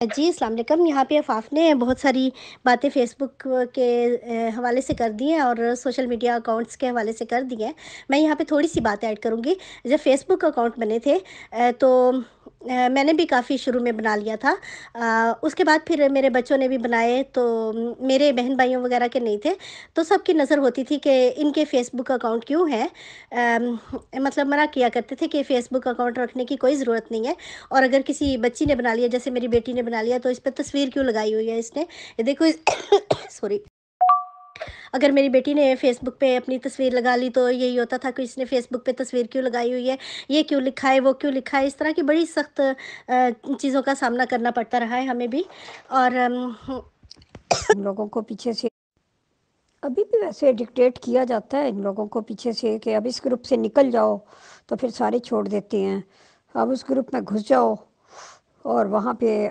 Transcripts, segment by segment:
جی، السلام علیکم۔ یہاں پہ آفاف نے بہت ساری باتیں فیس بک کے حوالے سے کر دی ہیں اور سوشل میڈیا اکاؤنٹس کے حوالے سے کر دی ہیں۔ میں یہاں پہ تھوڑی سی بات ایڈ کروں گی۔ جب فیس بک اکاؤنٹ بنے تھے تو میں نے بھی کافی شروع میں بنا لیا تھا۔ اس کے بعد پھر میرے بچوں نے بھی بنائے تو میرے بہن بھائیوں وغیرہ کے نہیں تھے، تو سب کی نظر ہوتی تھی کہ ان کے فیس بک اکاؤنٹ کیوں ہیں۔ مطلب منع کیا کرتے تھے کہ فیس بک اکاؤنٹ رکھنے کی کوئی ضرورت نہیں ہے، اور اگر کسی بچی نے بنا لیا، جیسے میری بیٹی نے بنا لیا، تو اس پہ تصویر کیوں لگائی ہوئی ہے اس نے، یہ دیکھو سوری، اگر میری بیٹی نے فیس بک پہ اپنی تصویر لگا لی تو یہی ہوتا تھا کہ اس نے فیس بک پہ تصویر کیوں لگائی ہوئی ہے، یہ کیوں لکھا ہے، وہ کیوں لکھا ہے۔ اس طرح کی بڑی سخت چیزوں کا سامنا کرنا پڑتا رہا ہے ہمیں بھی۔ اور ان لوگوں کو پیچھے سے ابھی بھی ویسے ڈکٹیٹ کیا جاتا ہے ان لوگوں کو پیچھے سے کہ اب اس گروپ سے نکل جاؤ، تو پھر سارے چھوڑ دیتے ہیں۔ اب اس گروپ میں گھس جاؤ اور وہاں پہ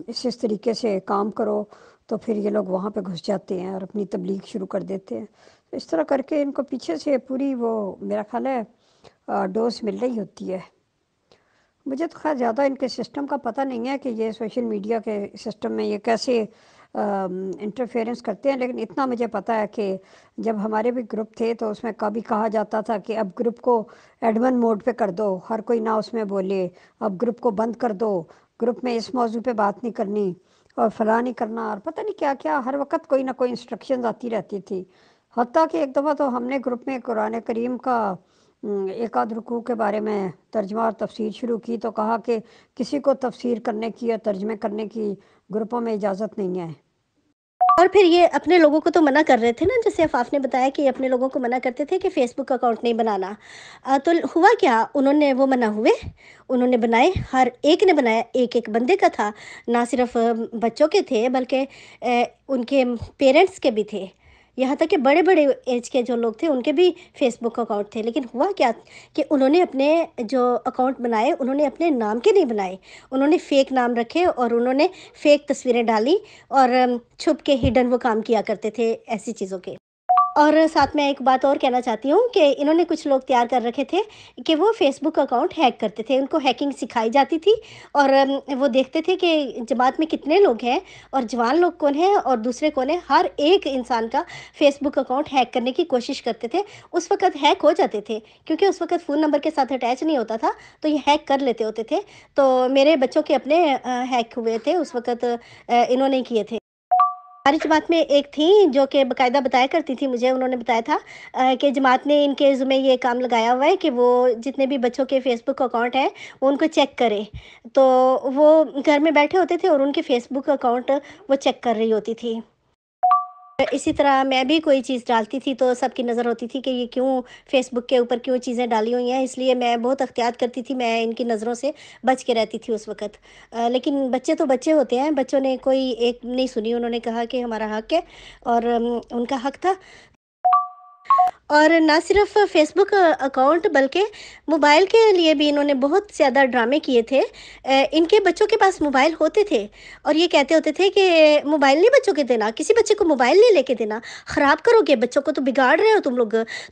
اس طریقے سے کام کرو، تو پھر یہ لوگ وہاں پہ گھس جاتے ہیں اور اپنی تبلیغ شروع کر دیتے ہیں۔ اس طرح کر کے ان کو پیچھے سے پوری وہ میرا خیال ہے ڈوز مل رہی ہوتی ہے۔ مجھے تو خیر زیادہ ان کے سسٹم کا پتہ نہیں ہے کہ یہ سوشل میڈیا کے سسٹم میں یہ کیسے انٹرفیئرنس کرتے ہیں، لیکن اتنا مجھے پتہ ہے کہ جب ہمارے بھی گروپ تھے تو اس میں کبھی کہا جاتا تھا کہ اب گروپ کو ایڈمن موڈ پہ کر دو، ہر کوئی نہ اس میں بولے، اب گروپ کو بند کر دو، گروپ میں اس موضوع پہ بات نہیں کرنی اور فلاں نہیں کرنا، اور پتہ نہیں کیا کیا، ہر وقت کوئی نہ کوئی انسٹرکشنز آتی رہتی تھی۔ حتیٰ کہ ایک دفعہ تو ہم نے گروپ میں قرآن کریم کا ایک آدھ رکوع کے بارے میں ترجمہ اور تفسیر شروع کی، تو کہا کہ کسی کو تفسیر کرنے کی یا ترجمے کرنے کی گروپوں میں اجازت نہیں ہے۔ اور پھر یہ اپنے لوگوں کو تو منع کر رہے تھے نا، جیسے آفاف نے بتایا کہ اپنے لوگوں کو منع کرتے تھے کہ فیس بک اکاؤنٹ نہیں بنانا۔ تو ہوا کیا، انہوں نے وہ منع ہوئے، انہوں نے بنائے، ہر ایک نے بنایا، ایک ایک بندے کا تھا، نہ صرف بچوں کے تھے بلکہ ان کے پیرنٹس کے بھی تھے، یہاں تک کہ بڑے بڑے ایج کے جو لوگ تھے ان کے بھی فیس بک اکاؤنٹ تھے۔ لیکن ہوا کیا کہ انہوں نے اپنے جو اکاؤنٹ بنائے انہوں نے اپنے نام کے نہیں بنائے، انہوں نے فیک نام رکھے اور انہوں نے فیک تصویریں ڈالی، اور چھپ کے ہڈن وہ کام کیا کرتے تھے ایسی چیزوں کے۔ اور ساتھ میں ایک بات اور کہنا چاہتی ہوں کہ انہوں نے کچھ لوگ تیار کر رکھے تھے کہ وہ فیس بک اکاؤنٹ ہیک کرتے تھے، ان کو ہیکنگ سکھائی جاتی تھی، اور وہ دیکھتے تھے کہ جماعت میں کتنے لوگ ہیں اور جوان لوگ کون ہیں اور دوسرے کون ہیں، ہر ایک انسان کا فیس بک اکاؤنٹ ہیک کرنے کی کوشش کرتے تھے۔ اس وقت ہیک ہو جاتے تھے کیونکہ اس وقت فون نمبر کے ساتھ اٹیچ نہیں ہوتا تھا، تو یہ ہیک کر لیتے ہوتے تھے۔ تو میرے بچوں کے اپنے ہیک ہوئے تھے اس وقت، انہوں نے کیے تھے۔ ہماری جماعت میں ایک تھی جو کہ باقاعدہ بتایا کرتی تھی مجھے، انہوں نے بتایا تھا کہ جماعت نے ان کے ذمہ یہ کام لگایا ہوا ہے کہ وہ جتنے بھی بچوں کے فیس بک اکاؤنٹ ہیں وہ ان کو چیک کرے۔ تو وہ گھر میں بیٹھے ہوتے تھے اور ان کے فیس بک اکاؤنٹ وہ چیک کر رہی ہوتی تھی۔ اسی طرح میں بھی کوئی چیز ڈالتی تھی تو سب کی نظر ہوتی تھی کہ یہ کیوں فیس بک کے اوپر کیوں چیزیں ڈالی ہوئی ہیں، اس لیے میں بہت احتیاط کرتی تھی، میں ان کی نظروں سے بچ کے رہتی تھی اس وقت۔ لیکن بچے تو بچے ہوتے ہیں، بچوں نے کوئی ایک نہیں سنی، انہوں نے کہا کہ ہمارا حق ہے، اور ان کا حق تھا۔ اور نہ صرف فیس بک اکاؤنٹ بلکہ موبائل کے لیے بھی انہوں نے بہت زیادہ ڈرامے کیے تھے۔ ان کے بچوں کے پاس موبائل ہوتے تھے اور یہ کہتے ہوتے تھے کہ موبائل نہیں بچوں کے دینا، کسی بچے کو موبائل نہیں لے کے دینا، خراب کرو گے بچوں کو، تو بگاڑ رہے ہو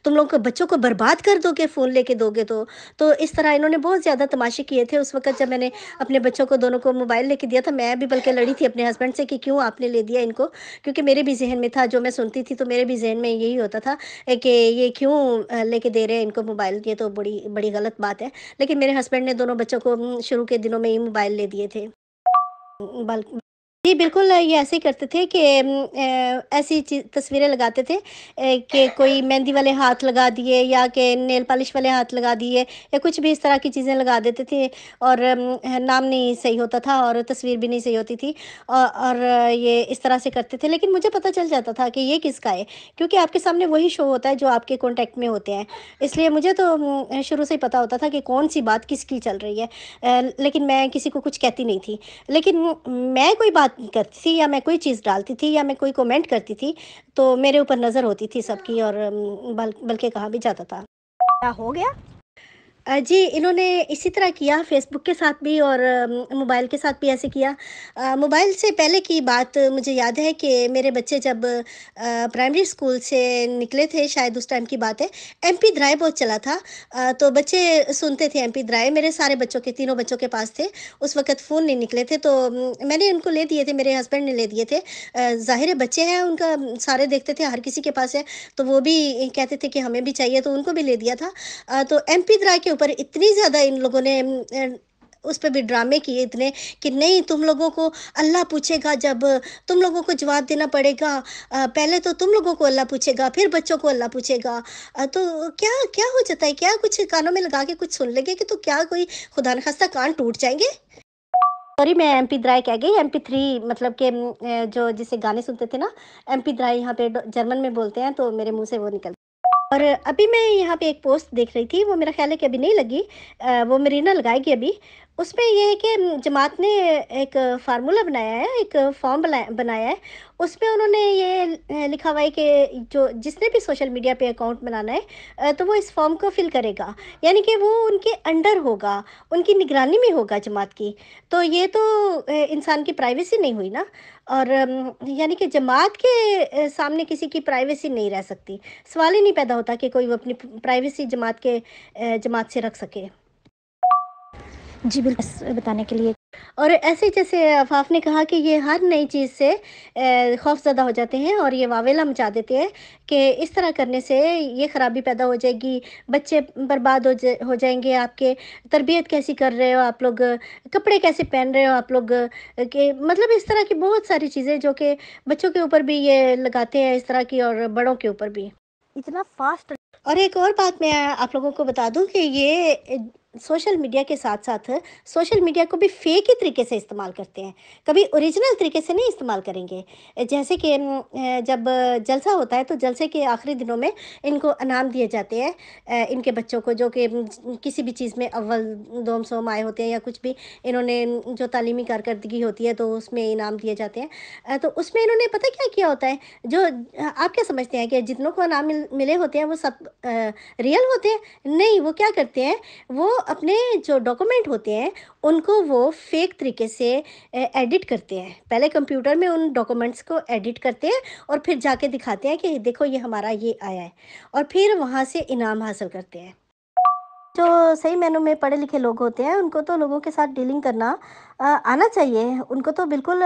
تم لوگ بچوں کو برباد کر دو گے فون لے کے دو گے تو اس طرح انہوں نے بہت زیادہ تماشے کیے تھے اس وقت جب میں نے اپنے بچوں کو دونوں کو موبائل لے کے دیا تھا۔ میں بھی بلکہ لڑی تھی اپنے ہسبینڈ سے کہ کیوں آپ نے لے دیا ان کو، کیونکہ میرے بھی ذہن میں تھا، جو میں سنتی تھی تو میرے بھی ذہن میں یہی ہوتا تھا کہ یہ کیوں لے کے دے رہے ہیں ان کو موبائل، یہ تو بڑی بڑی غلط بات ہے۔ لیکن میرے ہسبینڈ نے دونوں بچوں کو شروع کے دنوں میں ہی موبائل لے دیے تھے۔ جی بالکل، یہ ایسے ہی کرتے تھے کہ ایسی تصویریں لگاتے تھے کہ کوئی مہندی والے ہاتھ لگا دیے یا کہ نیل پالش والے ہاتھ لگا دیے یا کچھ بھی اس طرح کی چیزیں لگا دیتے تھے، اور نام نہیں صحیح ہوتا تھا اور تصویر بھی نہیں صحیح ہوتی تھی، اور یہ اس طرح سے کرتے تھے۔ لیکن مجھے پتہ چل جاتا تھا کہ یہ کس کا ہے، کیونکہ آپ کے سامنے وہی شو ہوتا ہے جو آپ کے کانٹیکٹ میں ہوتے ہیں، اس لیے مجھے تو شروع سے ہی پتہ ہوتا تھا کہ کون سی بات کس کی چل رہی ہے۔ لیکن میں کسی کو کچھ کہتی نہیں تھی، لیکن میں کوئی بات کرتی تھی یا میں کوئی چیز ڈالتی تھی یا میں کوئی کومنٹ کرتی تھی تو میرے اوپر نظر ہوتی تھی سب کی، اور بلکہ کہا بھی جاتا تھا کیا ہو گیا۔ जी, इन्होंने इसी तरह किया फ़ेसबुक के साथ भी और मोबाइल के साथ भी ऐसे किया। मोबाइल से पहले की बात मुझे याद है कि मेरे बच्चे जब प्राइमरी स्कूल से निकले थे, शायद उस टाइम की बात है, एमपी ड्राइव बहुत चला था। तो बच्चे सुनते थे एमपी ड्राइव, मेरे सारे बच्चों के, तीनों बच्चों के पास थे। उस वक़्त फ़ोन नहीं निकले थे, तो मैंने उनको ले दिए थे, मेरे हस्बैंड ने ले दिए थे। ज़ाहिर है बच्चे हैं, उनका सारे देखते थे, हर किसी के पास है, तो वो भी कहते थे कि हमें भी चाहिए, तो उनको भी ले दिया था। तो एमपी द्रा के ऊपर इतनी ज़्यादा इन लोगों ने उस पे भी ड्रामे किए इतने कि नहीं, तुम लोगों को अल्लाह पूछेगा, जब तुम लोगों को जवाब देना पड़ेगा। पहले तो तुम लोगों को अल्लाह पूछेगा, फिर बच्चों को अल्लाह पूछेगा। तो क्या क्या हो जाता है, क्या कुछ कानों में लगा के कुछ सुन लेंगे कि तो क्या कोई खुदा न खास्ता कान टूट जाएंगे। सॉरी, मैं एमपी द्राई कह गई, एमपी थ्री मतलब कि जो जिसे गाने सुनते थे ना, एमपी द्राई यहाँ पे जर्मन में बोलते हैं, तो मेरे मुंह से वो निकल। और अभी मैं यहाँ पे एक पोस्ट देख रही थी, वो मेरा ख़्याल है कि अभी नहीं लगी, वो मेरीना लगाएगी अभी। उसमें ये है कि जमात ने एक फ़ार्मूला बनाया है, एक फॉर्म बनाया है। उसमें उन्होंने ये लिखा हुआ है कि जो जिसने भी सोशल मीडिया पे अकाउंट बनाना है, तो वो इस फॉर्म को फ़िल करेगा। यानी कि वो उनके अंडर होगा, उनकी निगरानी में होगा जमात की। तो ये तो इंसान की प्राइवेसी नहीं हुई ना। और यानी कि जमात के सामने किसी की प्राइवेसी नहीं रह सकती। सवाल ही नहीं पैदा होता कि कोई वो अपनी प्राइवेसी जमात से रख सके। जी बिल्कुल, बताने के लिए। और ऐसे जैसे आफ़ाफ़ ने कहा कि ये हर नई चीज़ से खौफ़ज़दा हो जाते हैं और ये वावेला मचा देते हैं कि इस तरह करने से ये ख़राबी पैदा हो जाएगी, बच्चे बर्बाद हो जाएँगे आपके, तरबियत कैसी कर रहे हो आप लोग, कपड़े कैसे पहन रहे हो आप लोग, कि मतलब इस तरह की बहुत सारी चीज़ें जो कि बच्चों के ऊपर भी ये लगाते हैं इस तरह की, और बड़ों के ऊपर भी। इतना फास्ट। और एक और बात मैं आप लोगों को बता दूं कि ये सोशल मीडिया के साथ साथ सोशल मीडिया को भी फेक ही तरीके से इस्तेमाल करते हैं, कभी ओरिजिनल तरीके से नहीं इस्तेमाल करेंगे। जैसे कि जब जलसा होता है तो जलसे के आखिरी दिनों में इनको इनाम दिए जाते हैं, इनके बच्चों को जो कि किसी भी चीज़ में अव्वल दोम सोम आए होते हैं या कुछ भी इन्होंने जो तालीमी कारकर्दगी होती है, तो उसमें इनाम दिए जाते हैं। तो उसमें इन्होंने पता क्या किया होता है, जो आप क्या समझते हैं कि जितनों को इनाम मिले होते हैं वो सब रियल होते हैं? नहीं, वो क्या करते हैं, वो अपने जो डॉक्यूमेंट होते हैं उनको वो फेक तरीके से एडिट करते हैं। पहले कंप्यूटर में उन डॉक्यूमेंट्स को एडिट करते हैं और फिर जाके दिखाते हैं कि देखो ये हमारा ये आया है, और फिर वहाँ से इनाम हासिल करते हैं। जो सही मायनों में पढ़े लिखे लोग होते हैं उनको तो लोगों के साथ डीलिंग करना आना चाहिए। उनको तो बिल्कुल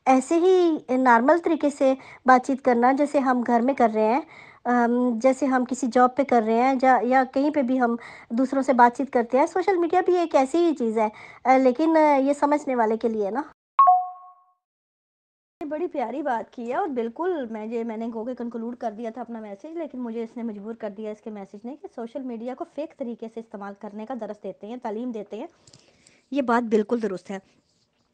ऐसे ही नॉर्मल तरीके से बातचीत करना जैसे हम घर में कर रहे हैं, जैसे हम किसी जॉब पे कर रहे हैं, या कहीं पे भी हम दूसरों से बातचीत करते हैं। सोशल मीडिया भी एक ऐसी ही चीज़ है, लेकिन ये समझने वाले के लिए ना। ये बड़ी प्यारी बात की है और बिल्कुल मैंने गो के कंक्लूड कर दिया था अपना मैसेज, लेकिन मुझे इसने मजबूर कर दिया इसके मैसेज ने कि सोशल मीडिया को फेक तरीके से इस्तेमाल करने का दरस देते हैं, तालीम देते हैं। ये बात बिल्कुल दुरुस्त है।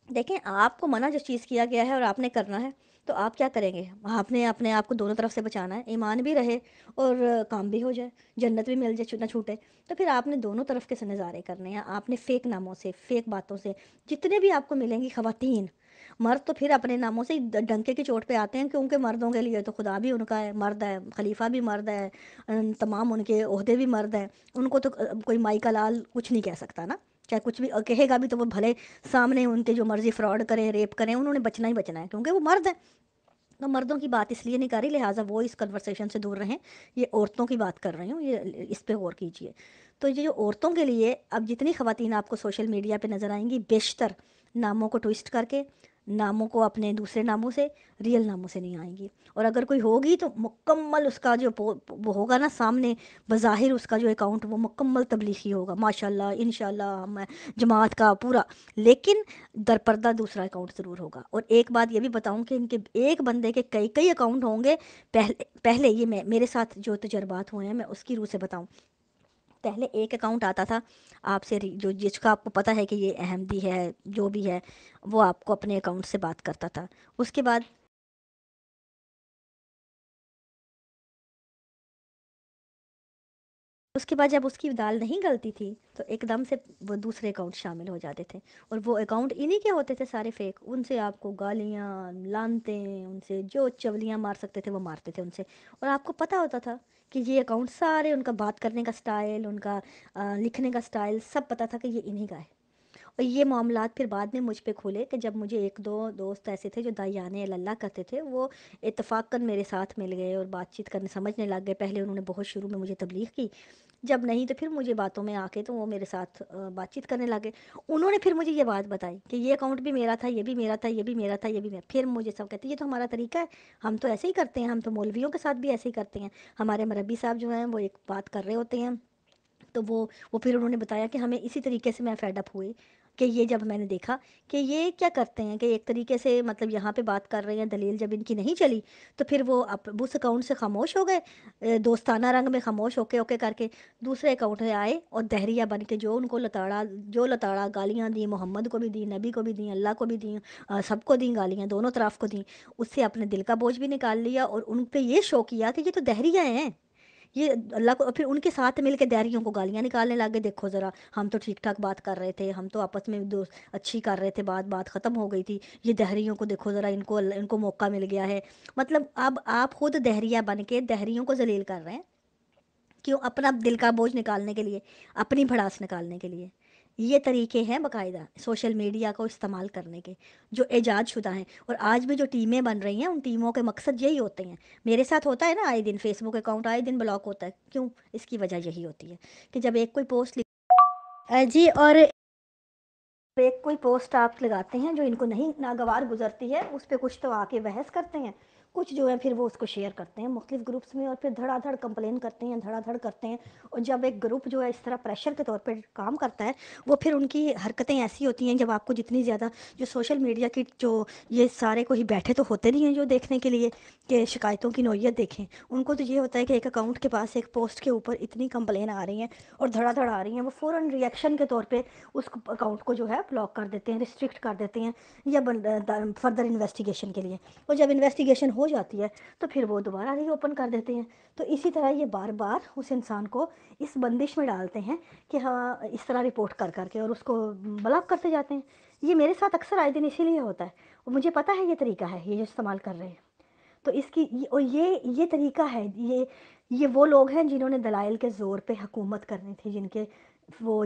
देखें, आपको मना जिस चीज़ किया गया है और आपने करना है, तो आप क्या करेंगे? आपने अपने आप को दोनों तरफ से बचाना है, ईमान भी रहे और काम भी हो जाए, जन्नत भी मिल जाए, ना छूटे। तो फिर आपने दोनों तरफ के से नज़ारे करने हैं। आपने फ़ेक नामों से, फ़ेक बातों से, जितने भी आपको मिलेंगी ख़वातीन, मर्द तो फिर अपने नामों से ही डंके की चोट पे आते हैं, क्योंकि मर्दों के लिए तो खुदा भी उनका है, मर्द है, खलीफा भी मर्द है, तमाम उनके ओहदे भी मर्द हैं। उनको तो कोई माई का लाल कुछ नहीं कह सकता ना, चाहे कुछ भी कहेगा भी तो वो भले सामने उनके जो मर्जी फ्रॉड करें, रेप करें, उन्होंने बचना ही बचना है, क्योंकि वो मर्द है। तो मर्दों की बात इसलिए नहीं कर रही, लिहाजा वो इस कन्वर्सेशन से दूर रहें। ये औरतों की बात कर रही हूँ, ये इस पे गौर कीजिए। तो ये जो औरतों के लिए, अब जितनी ख़वातीन आपको सोशल मीडिया पे नज़र आएंगी, बेशतर नामों को ट्विस्ट करके, नामों को अपने दूसरे नामों से, रियल नामों से नहीं आएंगी। और अगर कोई होगी तो मुकम्मल उसका जो वो होगा ना सामने, बज़ाहिर उसका जो अकाउंट वो मुकम्मल तबलीगी होगा, माशाल्लाह इंशाल्लाह, मैं जमात का पूरा, लेकिन दरपर्दा दूसरा अकाउंट ज़रूर होगा। और एक बात ये भी बताऊं कि इनके एक बंदे के कई कई अकाउंट होंगे। पहले पहले ये मेरे साथ जो तजर्बात हुए हैं, मैं उसकी रूह से बताऊं। पहले एक अकाउंट आता था आपसे, जो जिसका आपको पता है कि ये अहमदी है, जो भी है, वो आपको अपने अकाउंट से बात करता था। उसके बाद उसके बाद जब उसकी दाल नहीं गलती थी तो एकदम से वो दूसरे अकाउंट शामिल हो जाते थे, और वो अकाउंट इन्हीं के होते थे सारे फेक। उनसे आपको गालियाँ, लानतें, उनसे जो चवलियाँ मार सकते थे वो मारते थे उनसे। और आपको पता होता था कि ये अकाउंट सारे, उनका बात करने का स्टाइल, उनका लिखने का स्टाइल सब पता था कि ये इन्हीं का है। और ये मामलात फिर बाद में मुझ पे खुले कि जब मुझे एक दो दोस्त ऐसे थे जो दायाने अल्लाह करते थे, वो इत्तफाकन मेरे साथ मिल गए और बातचीत करने समझने लग गए। पहले उन्होंने बहुत शुरू में मुझे तबलीग की, जब नहीं तो फिर मुझे बातों में आके तो वो मेरे साथ बातचीत करने लगे। उन्होंने फिर मुझे ये बात बताई कि ये अकाउंट भी मेरा था, ये भी मेरा था, ये भी मेरा था, ये भी मेरा। फिर मुझे सब कहते ये तो हमारा तरीका है, हम तो ऐसे ही करते हैं, हम तो मौलवियों के साथ भी ऐसे ही करते हैं। हमारे मरबी साहब जो हैं वो एक बात कर रहे होते हैं, तो वो फिर उन्होंने बताया कि हमें इसी तरीके से मैं फेड अप हुई कि ये जब मैंने देखा कि ये क्या करते हैं कि एक तरीके से मतलब यहाँ पे बात कर रहे हैं, दलील जब इनकी नहीं चली तो फिर वो उस अकाउंट से खामोश हो गए, दोस्ताना रंग में खामोश ओके ओके करके दूसरे अकाउंट में आए और दहरिया बन के जो लताड़ा गालियाँ दी, मोहम्मद को भी दी, नबी को भी दी, अल्लाह को भी दी, सबको दी गालियाँ, दोनों तरफ को दी। उससे अपने दिल का बोझ भी निकाल लिया और उन पे ये शो किया कि ये तो दहरिया हैं, ये अल्लाह को। फिर उनके साथ मिल के दैरियों को गालियाँ निकालने लगे, देखो ज़रा हम तो ठीक ठाक बात कर रहे थे, हम तो आपस में दोस्त अच्छी कर रहे थे, बात बात ख़त्म हो गई थी, ये दहरियों को देखो ज़रा, इनको मौका मिल गया है। मतलब अब आप खुद दहरिया बन के दहरियों को जलील कर रहे हैं, क्यों? अपना दिल का बोझ निकालने के लिए, अपनी भड़ास निकालने के लिए। ये तरीके हैं बाकायदा सोशल मीडिया को इस्तेमाल करने के, जो ईजाद शुदा हैं। और आज भी जो टीमें बन रही हैं उन टीमों के मकसद यही होते हैं। मेरे साथ होता है ना, आए दिन फेसबुक अकाउंट आए दिन ब्लॉक होता है, क्यों? इसकी वजह यही होती है कि जब एक कोई पोस्ट जी। और एक कोई पोस्ट आप लगाते हैं जो इनको नहीं नागवार गुजरती है, उस पर कुछ तो आके बहस करते हैं, कुछ जो है फिर वो उसको शेयर करते हैं मुख्तलिफ ग्रुप्स में, और फिर धड़ाधड़ कंप्लेन करते हैं, धड़ाधड़ करते हैं। और जब एक ग्रुप जो है इस तरह प्रेशर के तौर पे काम करता है, वो फिर उनकी हरकतें ऐसी होती हैं, जब आपको जितनी ज़्यादा जो सोशल मीडिया की जो ये सारे कोई बैठे तो होते नहीं हैं जो देखने के लिए कि शिकायतों की नौयत देखें, उनको तो ये होता है कि एक अकाउंट के पास एक पोस्ट के ऊपर इतनी कंप्लेन आ रही हैं और धड़ाधड़ आ रही हैं, वो फ़ौरन रिएक्शन के तौर पे उस अकाउंट को जो है ब्लॉक कर देते हैं, रिस्ट्रिक्ट कर देते हैं, या फर्दर इन्वेस्टिगेशन के लिए। और जब इन्वेस्टिगेशन हो जाती है तो फिर वो दोबारा री ओपन कर देते हैं। तो इसी तरह ये बार बार उस इंसान को इस बंदिश में डालते हैं कि हाँ इस तरह रिपोर्ट कर करके और उसको ब्लॉक करते जाते हैं। ये मेरे साथ अक्सर आए दिन इसीलिए होता है, और मुझे पता है ये तरीका है, ये जो इस्तेमाल कर रहे हैं। तो और ये तरीका है, ये वो लोग हैं जिन्होंने दलाइल के ज़ोर पे हुकूमत करनी थी,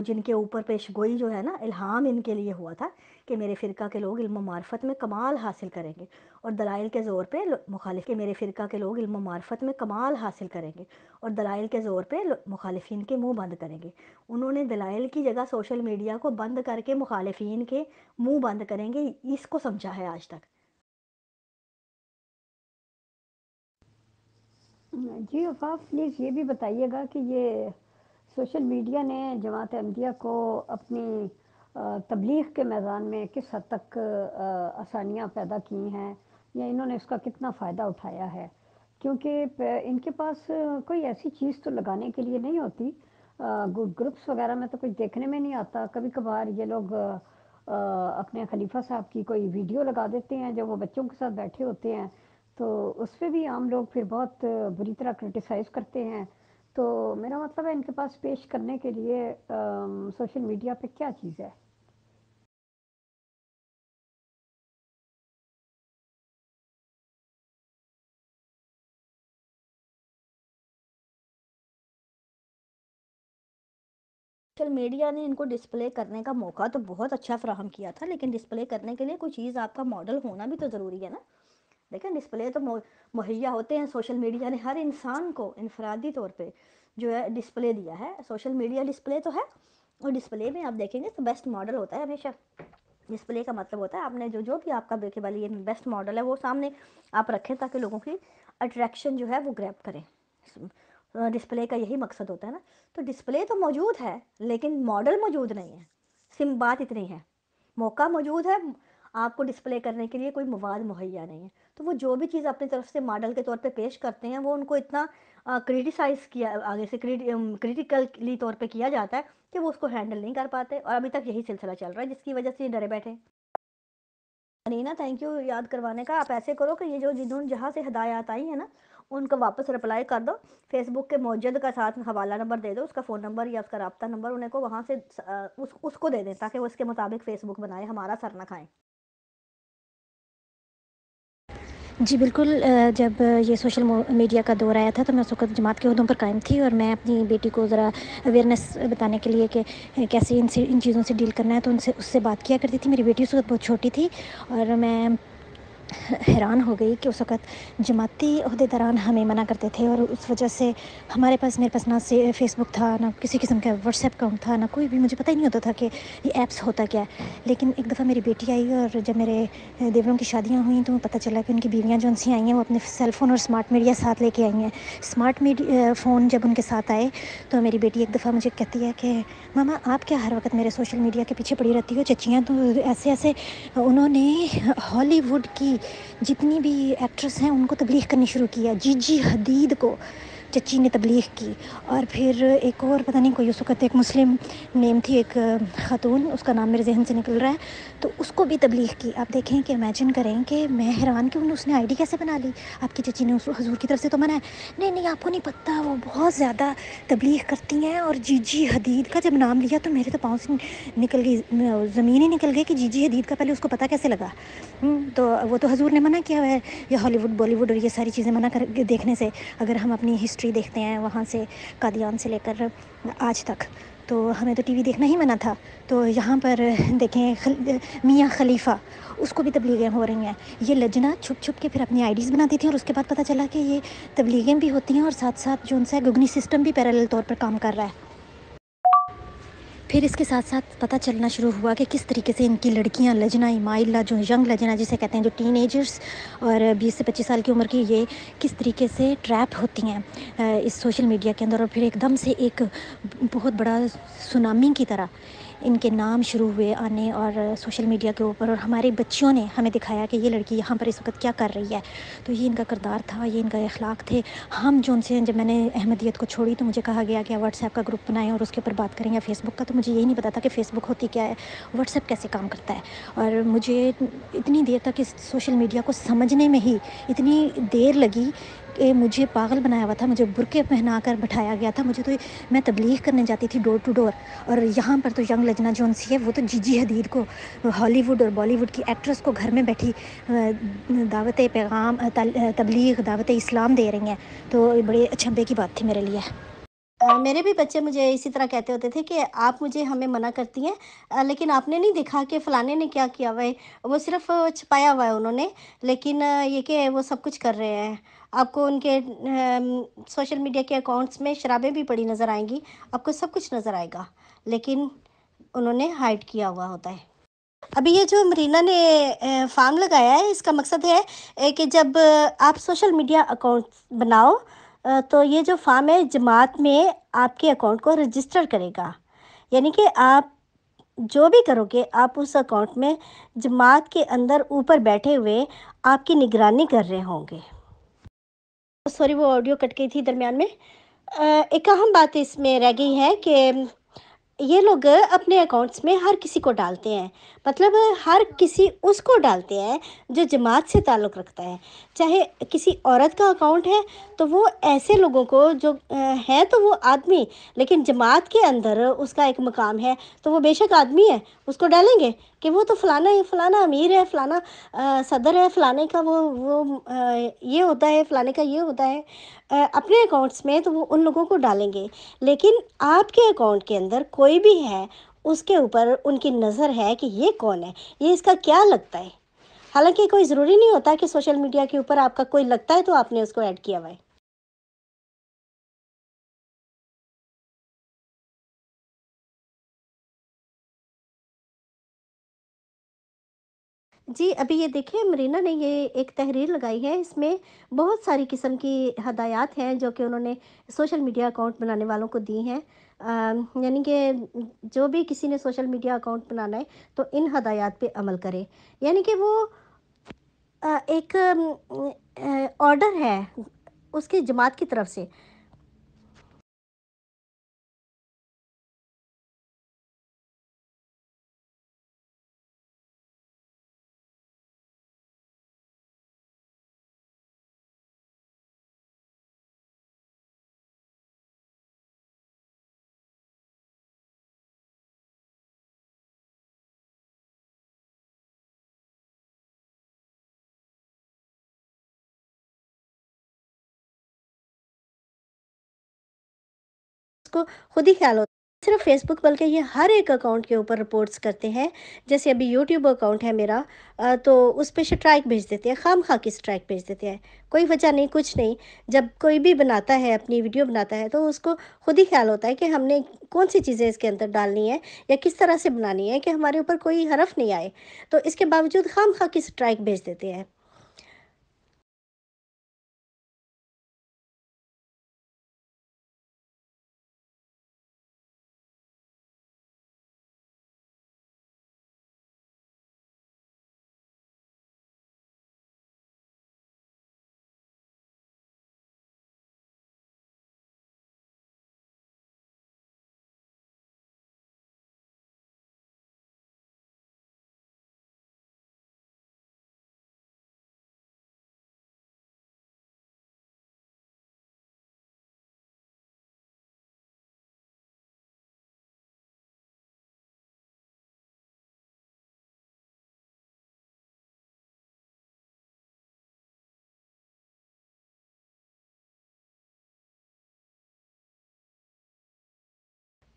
जिनके ऊपर पेशगोई जो है ना, इल्हाम इनके लिए हुआ था कि मेरे फ़िरका के लोग इल्म मार्फत में कमाल हासिल करेंगे, और दलाइल के ज़ोर पे मुखालिफ के मेरे फ़िरका के लोग इल्म मार्फत में कमाल हासिल करेंगे और दलाइल के ज़ोर पे मुखालिफिन के मुंह बंद करेंगे। उन्होंने दलाइल की जगह सोशल मीडिया को बंद करके मुखालिफिन के मुंह बंद करेंगे, इसको समझा है आज तक। जी आफाफ, प्लीज़ ये भी बताइएगा कि ये सोशल मीडिया ने जमात अहमदिया को अपनी तबलीग के मैदान में किस हद तक आसानियाँ पैदा की हैं, या इन्होंने इसका कितना फ़ायदा उठाया है? क्योंकि इनके पास कोई ऐसी चीज़ तो लगाने के लिए नहीं होती, ग्रुप्स वगैरह में तो कुछ देखने में नहीं आता। कभी कभार ये लोग अपने खलीफा साहब की कोई वीडियो लगा देते हैं जब वो बच्चों के साथ बैठे होते हैं, तो उस पर भी आम लोग फिर बहुत बुरी तरह क्रिटिसाइज़ करते हैं। तो मेरा मतलब है इनके पास पेश करने के लिए सोशल मीडिया पे क्या चीज़ है? सोशल मीडिया ने इनको डिस्प्ले करने का मौका तो बहुत अच्छा फ़राहम किया था, लेकिन डिस्प्ले करने के लिए कोई चीज़ आपका मॉडल होना भी तो ज़रूरी है ना। देखें, डिस्प्ले तो मुहैया होते हैं, सोशल मीडिया ने हर इंसान को इनफरादी तौर पे जो है डिस्प्ले दिया है। सोशल मीडिया डिस्प्ले तो है, और डिस्प्ले में आप देखेंगे तो बेस्ट मॉडल होता है हमेशा। डिस्प्ले का मतलब होता है आपने जो जो भी आपका बेके वाली ये बेस्ट मॉडल है वो सामने आप रखें ताकि लोगों की अट्रैक्शन जो है वो ग्रैब करें। डिस्प्ले का यही मकसद होता है ना। तो डिस्प्ले तो मौजूद है लेकिन मॉडल मौजूद नहीं है, सिम बात इतनी है। मौका मौजूद है, आपको डिस्प्ले करने के लिए कोई मवाद मुहैया नहीं है। तो वो जो भी चीज़ अपनी तरफ से मॉडल के तौर पे पेश करते हैं वो उनको इतना क्रिटिसाइज़ किया, आगे से क्रिटिकली तौर पे किया जाता है कि वो उसको हैंडल नहीं कर पाते, और अभी तक यही सिलसिला चल रहा है जिसकी वजह से ये डरे बैठे। अनीना, थैंक यू याद करवाने का। आप ऐसे करो कि ये जो जिन्होंने जहाँ से हदायत आई है ना उनको वापस रिप्लाई कर दो, फेसबुक के मौजूद का साथ हवाला नंबर दे दो, उसका फ़ोन नंबर या उसका रब्ता नंबर उन्हें को वहाँ से उसको दे दें ताकि वो उसके मुताबिक फ़ेसबुक बनाए, हमारा सर ना खाएं। जी बिल्कुल, जब ये सोशल मीडिया का दौर आया था तो मैं उस वक़्त जमात के ओहदों पर कायम थी और मैं अपनी बेटी को ज़रा अवेयरनेस बताने के लिए कि कैसे इन चीज़ों से डील करना है तो उससे बात किया करती थी। मेरी बेटी उस वक़्त बहुत छोटी थी और मैं हैरान हो गई कि उस वक़्त जमाती ओहदेदारान हमें मना करते थे और उस वजह से मेरे पास ना से फ़ेसबुक था, ना किसी किस्म का व्हाट्सएप अकाउंट था, ना कोई भी, मुझे पता ही नहीं होता था कि ये ऐप्स होता क्या है। लेकिन एक दफ़ा मेरी बेटी आई और जब मेरे देवरों की शादियाँ हुई तो पता चला कि उनकी बीवियाँ जो उनसे आई हैं वो अपने सेल फ़ोन और स्मार्ट मीडिया साथ लेके आई हैं। फ़ोन जब उनके साथ आए तो मेरी बेटी एक दफ़ा मुझे कहती है कि मामा आप क्या हर वक़्त मेरे सोशल मीडिया के पीछे पड़ी रहती हो? चच्चियाँ तो ऐसे-ऐसे उन्होंने हॉलीवुड की जितनी भी एक्ट्रेस हैं उनको तबलीग करनी शुरू किया। जीजी हदीद को चच्ची ने तबलीग की और फिर एक और पता नहीं कोई उस वक़्त एक मुस्लिम नेम थी, एक ख़ातून, उसका नाम मेरे ज़हन से निकल रहा है, तो उसको भी तबलीग की। आप देखें कि इमेजिन करें कि मैं हैरान कि उसने आईडी कैसे बना ली? आपकी चच्ची ने उस हुज़ूर की तरफ से तो मना है। नहीं, नहीं आपको नहीं पता, वो बहुत ज़्यादा तबलीग करती हैं और जीजी हदीद का जब नाम लिया तो मेरे तो पाँव से निकल गई, ज़मीन ही निकल गई कि जीजी हदीद का पहले उसको पता कैसे लगा? तो वो तो हुज़ूर ने मना किया हुआ है, ये हॉलीवुड, बॉलीवुड और ये सारी चीज़ें मना कर देखने से। अगर हम अपनी हिस्ट्री देखते हैं वहाँ से कादियान से लेकर आज तक, तो हमें तो टीवी देखना ही मना था। तो यहाँ पर देखें मियाँ खलीफा, उसको भी तबलीगें हो रही हैं। ये लजना छुप छुप के फिर अपनी आईडीज़ बनाती थी और उसके बाद पता चला कि ये तबलीगें भी होती हैं और साथ साथ जो उनसे गुगनी सिस्टम भी पैरेलल तौर पर काम कर रहा है। फिर इसके साथ साथ पता चलना शुरू हुआ कि किस तरीके से इनकी लड़कियां, लजना इमाइला, जो यंग लजना जिसे कहते हैं, जो टीनेजर्स और 20 से 25 साल की उम्र की, ये किस तरीके से ट्रैप होती हैं इस सोशल मीडिया के अंदर। और फिर एकदम से एक बहुत बड़ा सुनामी की तरह इनके नाम शुरू हुए आने और सोशल मीडिया के ऊपर, और हमारे बच्चियों ने हमें दिखाया कि ये लड़की यहाँ पर इस वक्त क्या कर रही है। तो ये इनका किरदार था, ये इनका अखलाक थे। हम जो उनसे, जब मैंने अहमदियत को छोड़ी तो मुझे कहा गया कि व्हाट्सएप का ग्रुप बनाएं और उसके ऊपर बात करें, या फेसबुक का, तो मुझे यही नहीं पता था कि फ़ेसबुक होती क्या है, व्हाट्सएप कैसे काम करता है। और मुझे इतनी देर तक इस सोशल मीडिया को समझने में ही इतनी देर लगी कि मुझे पागल बनाया हुआ था, मुझे बुर्के पहना कर बैठाया गया था। मुझे तो, मैं तबलीग करने जाती थी डोर टू डोर, और यहाँ पर तो यंग लजना जो उनसी है वो तो जीजी हदीद को, हॉलीवुड और बॉलीवुड की एक्ट्रेस को घर में बैठी दावत पैगाम, तबलीग, दावत इस्लाम दे रही हैं। तो बड़े अचंभे की बात थी मेरे लिए। मेरे भी बच्चे मुझे इसी तरह कहते होते थे कि आप मुझे हमें मना करती हैं, लेकिन आपने नहीं देखा कि फ़लाने ने क्या किया हुआ है। वो सिर्फ़ छुपाया हुआ है उन्होंने, लेकिन ये कि वो सब कुछ कर रहे हैं। आपको उनके सोशल मीडिया के अकाउंट्स में शराबें भी पड़ी नज़र आएँगी, आपको सब कुछ नज़र आएगा, लेकिन उन्होंने हाइड किया हुआ होता है। अभी ये जो मरीना ने फार्म लगाया है, इसका मकसद है कि जब आप सोशल मीडिया अकाउंट बनाओ, तो ये जो फार्म है जमात में आपके अकाउंट को रजिस्टर करेगा। यानी कि आप जो भी करोगे, आप उस अकाउंट में जमात के अंदर ऊपर बैठे हुए आपकी निगरानी कर रहे होंगे। सॉरी, वो ऑडियो कट गई थी दरमियान में। एक अहम बात इसमें रह गई है कि ये लोग अपने अकाउंट्स में हर किसी को डालते हैं, मतलब हर किसी उसको डालते हैं जो जमात से ताल्लुक़ रखता है। चाहे किसी औरत का अकाउंट है तो वो ऐसे लोगों को जो हैं तो वो आदमी, लेकिन जमात के अंदर उसका एक मकाम है, तो वो बेशक आदमी है, उसको डालेंगे कि वो तो फ़लाना है, फ़लाना अमीर है, फ़लाना सदर है, फ़लाने का ये होता है, फ़लाने का ये होता है। अपने अकाउंट्स में तो वो उन लोगों को डालेंगे, लेकिन आपके अकाउंट के अंदर कोई भी है, उसके ऊपर उनकी नज़र है कि ये कौन है, ये इसका क्या लगता है। हालाँकि कोई ज़रूरी नहीं होता कि सोशल मीडिया के ऊपर आपका कोई लगता है तो आपने उसको ऐड किया हुआ है। जी, अभी ये देखिए मरीना ने ये एक तहरीर लगाई है, इसमें बहुत सारी किस्म की हदायत हैं जो कि उन्होंने सोशल मीडिया अकाउंट बनाने वालों को दी हैं। यानी कि जो भी किसी ने सोशल मीडिया अकाउंट बनाना है तो इन हदायत पे अमल करे। यानी कि वो एक ऑर्डर है उसकी जमात की तरफ से। کو خود ہی خیال ہوتا ہے۔ صرف فیس بک بلکہ یہ ہر ایک اکاؤنٹ کے اوپر رپورٹس کرتے ہیں۔ جیسے ابھی یوٹیوب اکاؤنٹ ہے میرا، تو اس پہ اسٹرائک بھیج دیتے ہیں، خام خواہ کی اسٹرائک بھیج دیتے ہیں، کوئی وجہ نہیں، کچھ نہیں۔ جب کوئی بھی بناتا ہے اپنی ویڈیو بناتا ہے تو اس کو خود ہی خیال ہوتا ہے کہ ہم نے کون سی چیزیں اس کے اندر ڈالنی ہے یا کس طرح سے بنانی ہے کہ ہمارے اوپر کوئی حرف نہیں آئے، تو اس کے باوجود خام خواہ کی اسٹرائک بھیج دیتے ہیں۔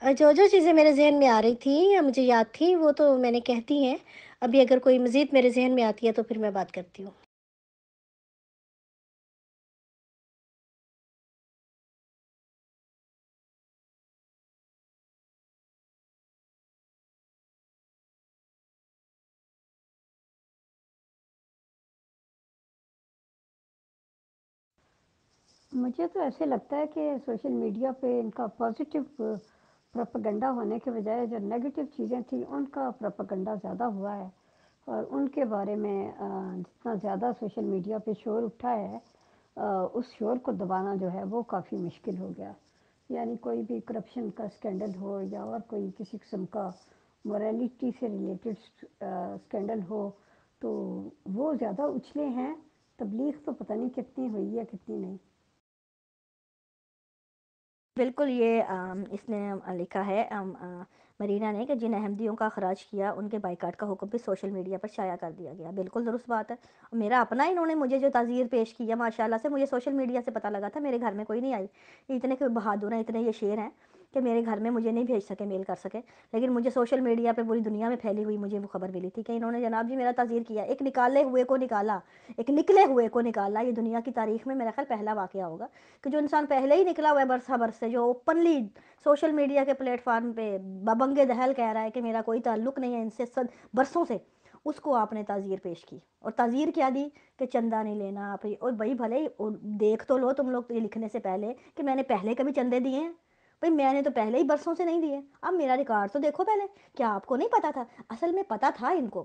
جو جو چیزیں میرے ذہن میں آ رہی تھیں یا مجھے یاد تھیں وہ تو میں نے کہتی ہیں۔ ابھی اگر کوئی مزید میرے ذہن میں آتی ہے تو پھر میں بات کرتی ہوں۔ مجھے تو ایسے لگتا ہے کہ سوشل میڈیا پہ ان کا پازیٹیو پروپیگنڈا ہونے کے بجائے جو نیگیٹو چیزیں تھیں ان کا پروپیگنڈا زیادہ ہوا ہے، اور ان کے بارے میں جتنا زیادہ سوشل میڈیا پہ شور اٹھا ہے، اس شور کو دبانا جو ہے وہ کافی مشکل ہو گیا۔ یعنی کوئی بھی کرپشن کا اسکینڈل ہو یا اور کوئی کسی قسم کا موریلٹی سے ریلیٹڈ اسکینڈل ہو تو وہ زیادہ اچھلے ہیں۔ تبلیغ تو پتہ نہیں کتنی ہوئی ہے کتنی نہیں۔ بالکل، یہ اس نے لکھا ہے مرینا نے کہ جن احمدیوں کا اخراج کیا ان کے بائیکاٹ کا حکم بھی سوشل میڈیا پر شائع کر دیا گیا۔ بالکل درست بات ہے۔ میرا اپنا انہوں نے مجھے جو تعزیر پیش کیا ماشاءاللہ سے، مجھے سوشل میڈیا سے پتہ لگا تھا، میرے گھر میں کوئی نہیں آئی۔ اتنے کہ بہادر ہیں، اتنے یہ شیر ہیں کہ میرے گھر میں مجھے نہیں بھیج سکے، میل کر سکے، لیکن مجھے سوشل میڈیا پہ پوری دنیا میں پھیلی ہوئی مجھے وہ خبر ملی تھی کہ انہوں نے جناب جی میرا تعزیر کیا، ایک نکالے ہوئے کو نکالا، ایک نکلے ہوئے کو نکالا۔ یہ دنیا کی تاریخ میں میرا خیال پہلا واقعہ ہوگا کہ جو انسان پہلے ہی نکلا ہوا ہے برسہ برس سے، جو اوپنلی سوشل میڈیا کے پلیٹ فارم پہ ببنگے دہل کہہ رہا ہے کہ میرا کوئی تعلق نہیں ہے ان سے برسوں سے، اس کو آپ نے تعزیر پیش کی، اور تعزیر کیا دی کہ چندہ نہیں لینا آپ۔ اور بھائی بھلے دیکھ تو لو تم لوگ یہ لکھنے سے پہلے کہ میں نے پہلے کبھی چندے دیے ہیں؟ بھائی میں نے تو پہلے ہی برسوں سے نہیں دیے، اب میرا ریکارڈ تو دیکھو پہلے۔ کیا آپ کو نہیں پتا تھا؟ اصل میں پتا تھا ان کو،